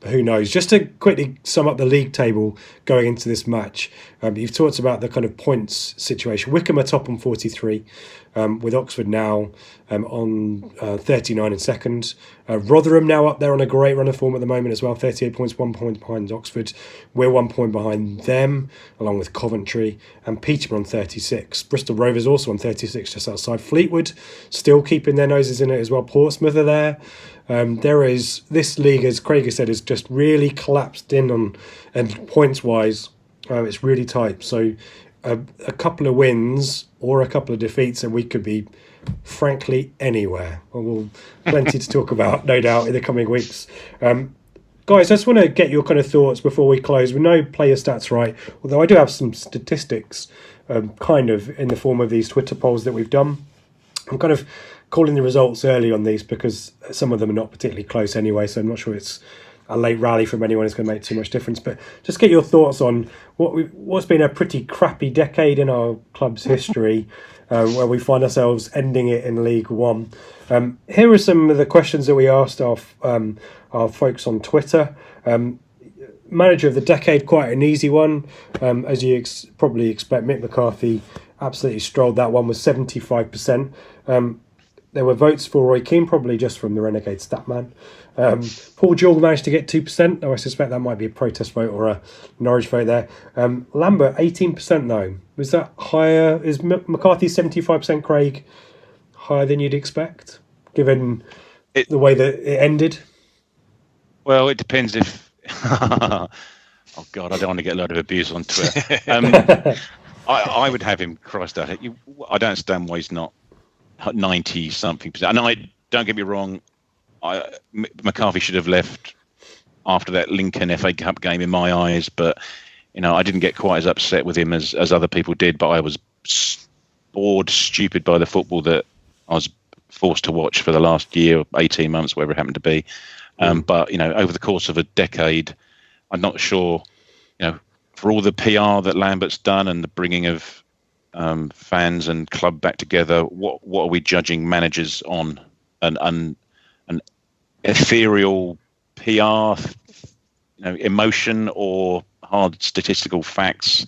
Who knows? Just to quickly sum up the league table going into this match, you've talked about the kind of points situation. Wickham are top on 43, with Oxford now on 39 in second. Rotherham now up there on a great run of form at the moment as well, 38 points, 1 point behind Oxford. We're 1 point behind them, along with Coventry, and Peterborough on 36. Bristol Rovers also on 36, just outside. Fleetwood still keeping their noses in it as well. Portsmouth are there. This league, as Craig has said, has just really collapsed in on, and points wise, it's really tight. So a couple of wins or a couple of defeats, and we could be, frankly, anywhere. We'll plenty to talk about, no doubt, in the coming weeks. Guys, I just want to get your kind of thoughts before we close. We know player stats right, although I do have some statistics, kind of in the form of these Twitter polls that we've done. I'm kind of calling the results early on these because some of them are not particularly close anyway, so I'm not sure it's a late rally from anyone is going to make too much difference. But just get your thoughts on what's been a pretty crappy decade in our club's history, where we find ourselves ending it in League One. Here are some of the questions that we asked our folks on Twitter. Manager of the decade, quite an easy one. As you probably expect, Mick McCarthy absolutely strolled that one with 75%. There were votes for Roy Keane, probably just from the Renegade Statman. Paul Jewell managed to get 2%, though I suspect that might be a protest vote or a Norwich vote there. Lambert, 18% though. Was that higher? Is McCarthy's 75%, Craig, higher than you'd expect, given the way that it ended? Well, it depends if... oh, God, I don't want to get a lot of abuse on Twitter. I would have him crossed out. I don't understand why he's not 90-something%. And don't get me wrong, McCarthy should have left after that Lincoln FA Cup game in my eyes, but I didn't get quite as upset with him as other people did, but I was bored, stupid by the football that I was forced to watch for the last year, 18 months, whatever it happened to be. But, over the course of a decade, I'm not sure, for all the PR that Lambert's done and the bringing of fans and club back together, what are we judging managers on? An ethereal PR emotion or hard statistical facts.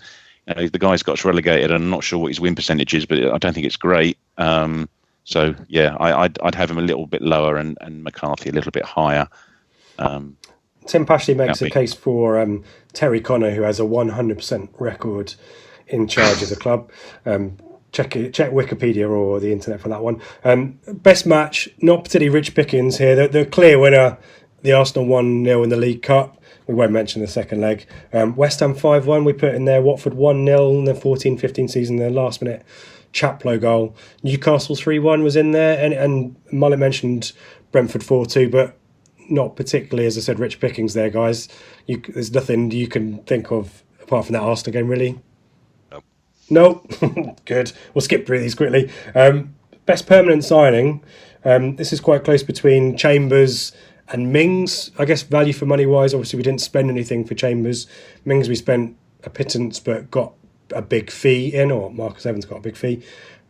The guy's got us relegated, and I'm not sure what his win percentage is, but I don't think it's great. So yeah, I'd have him a little bit lower and McCarthy a little bit higher. Tim Pashley makes a case for Terry Connor, who has a 100% record in charge of the club. Check Wikipedia or the internet for that one. Best match, not particularly Rich Pickens here. The clear winner, the Arsenal 1-0 in the League Cup. We won't mention the second leg. West Ham 5-1, we put in there. Watford 1-0 in the 14-15 season, the last minute Chaplow goal. Newcastle 3-1 was in there. And Mullet mentioned Brentford 4-2, but not particularly, as I said, Rich Pickings there, guys. There's nothing you can think of apart from that Arsenal game, really. Nope. Good. We'll skip through these quickly. Best permanent signing. This is quite close between Chambers and Mings. I guess value for money wise, obviously we didn't spend anything for Chambers. Mings we spent a pittance but got a big fee in, or Marcus Evans got a big fee.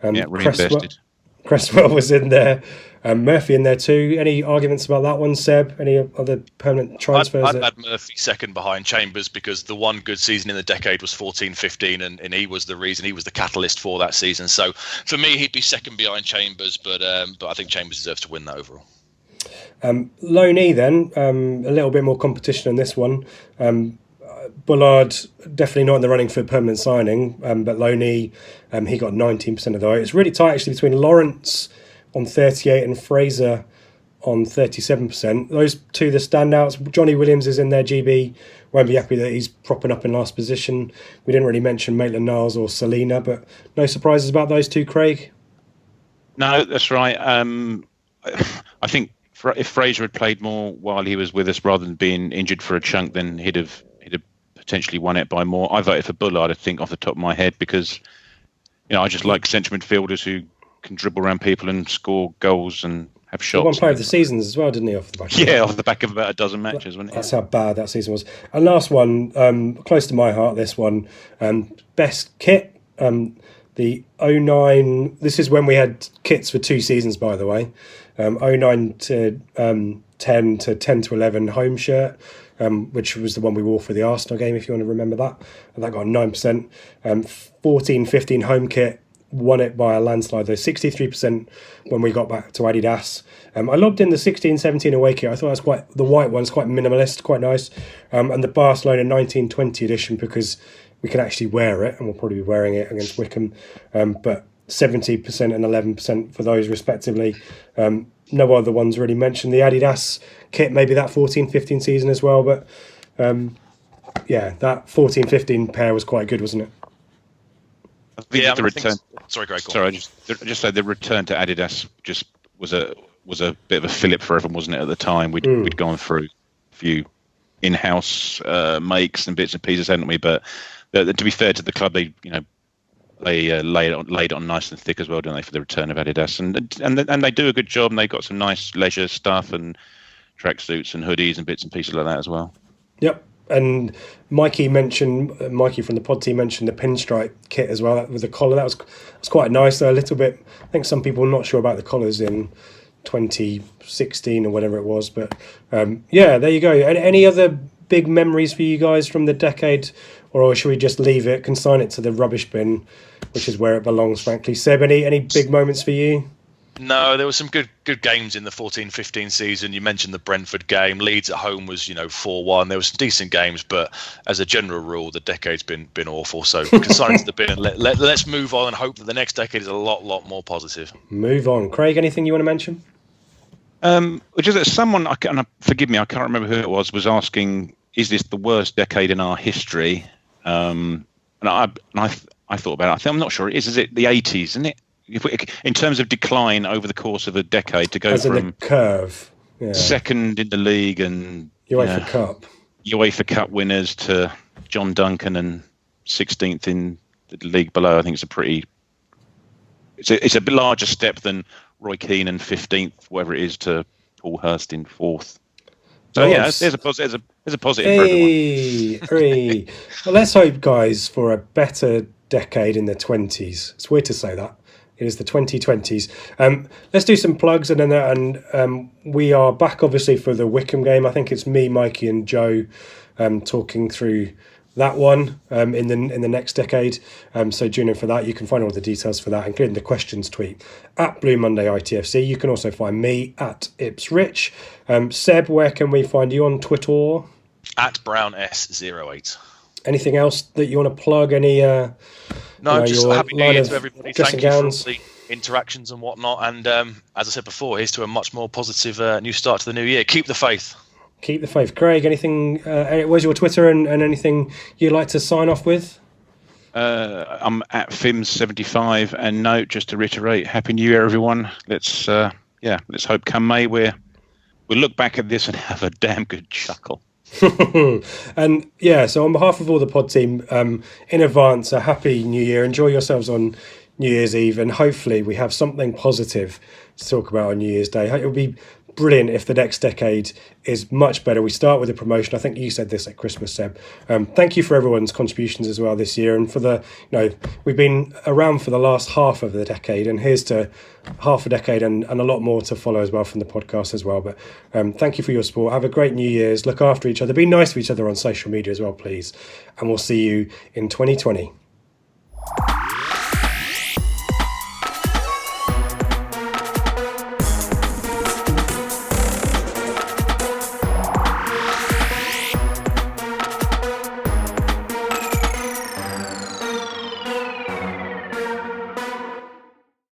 Reinvested. Cresswell was in there. Murphy in there too. Any arguments about that one, Seb? Any other permanent transfers? I'd add Murphy second behind Chambers, because the one good season in the decade was 14-15, and he was the reason, he was the catalyst for that season. So for me, he'd be second behind Chambers, but I think Chambers deserves to win that overall. Loney then, a little bit more competition in this one. Bullard definitely not in the running for permanent signing, but Loney, he got 19% of the vote. It's really tight actually between Lawrence on 38 and Fraser on 37%. Those two, the standouts. Johnny Williams is in there. GB won't be happy that he's propping up in last position. We didn't really mention Maitland-Niles or Selina, but no surprises about those two, Craig? No, that's right. I think if Fraser had played more while he was with us rather than being injured for a chunk, then he'd have potentially won it by more. I voted for Bullard, I think, off the top of my head, because I just like central midfielders who can dribble around people and score goals and have shots. He won player of the seasons as well, didn't he? Off the back of about a dozen matches, wasn't it? That's how bad that season was. And last one, close to my heart, this one, best kit. The 09, this is when we had kits for 2 seasons, by the way. 09 to 10 to 10 to 11 home shirt, which was the one we wore for the Arsenal game, if you want to remember that. And that got 9%. 14-15 home kit, won it by a landslide, though. 63% when we got back to Adidas. I logged in the 16-17 away kit. I thought the white one's quite minimalist, quite nice. And the Barcelona 19-20 edition, because we can actually wear it, and we'll probably be wearing it against Wickham. But 70% and 11% for those respectively. No other ones really mentioned. The Adidas kit, maybe that 14-15 season as well, but that 14-15 pair was quite good, wasn't it? The return. Sorry, Greg. Sorry, I just say the return to Adidas just was a bit of a fillip for everyone, wasn't it? At the time, we'd gone through a few in-house makes and bits and pieces, hadn't we? But to be fair to the club, they laid it on nice and thick as well, don't they, for the return of Adidas, and they do a good job, and they got some nice leisure stuff and tracksuits and hoodies and bits and pieces like that as well. Yep. And Mikey from the pod team mentioned the pinstripe kit as well with the collar. That was quite nice, though. A little bit, I think some people are not sure about the collars in 2016 or whatever it was, but there you go. Any other big memories for you guys from the decade, or should we just leave it, consign it to the rubbish bin, which is where it belongs, frankly? Seb, any big moments for you? No, there were some good games in the 14-15 season. You mentioned the Brentford game. Leeds at home was 4-1. There were some decent games, but as a general rule, the decade's been awful. So consign it to the bin and let's move on and hope that the next decade is a lot more positive. Move on. Craig, anything you want to mention? Which is that someone, forgive me, I can't remember who it was asking, is this the worst decade in our history? And I thought about it. I'm not sure it is. Is it the 80s, isn't it? In terms of decline over the course of a decade, to go from the curve, second in the league and UEFA Cup winners to John Duncan and 16th in the league below, I think it's a bit larger step than Roy Keane and 15th, whatever it is, to Paul Hurst in 4th. So there's a positive for everyone. Well, let's hope, guys, for a better decade in the 20s. It's weird to say that. It is the 2020s. Let's do some plugs, and then we are back obviously for the Wickham game. I think it's me, Mikey, and Joe talking through that one in the next decade. So tune in for that. You can find all the details for that, including the questions tweet at Blue Monday ITFC. You can also find me at Ipswich. Seb, where can we find you on Twitter? At BrownS08. Anything else that you want to plug? Any? No, just happy New Year to everybody. Thank you gowns. for all the interactions and whatnot. And as I said before, here's to a much more positive new start to the new year. Keep the faith. Keep the faith. Craig, anything? Where's your Twitter and anything you'd like to sign off with? I'm at Fims75, and no, just to reiterate, Happy New Year, everyone. Let's hope come May we'll look back at this and have a damn good chuckle. And yeah, so on behalf of all the pod team, in advance, a happy New Year. Enjoy yourselves on New Year's Eve, and hopefully we have something positive to talk about on New Year's Day. It would be brilliant if the next decade is much better. We start with a promotion. I think you said this at Christmas, Seb. Thank you for everyone's contributions as well this year, and for the we've been around for the last half of the decade, and here's to half a decade and a lot more to follow as well from the podcast as well. But thank you for your support. Have a great New Year's. Look after each other. Be nice to each other on social media as well, please. And we'll see you in 2020.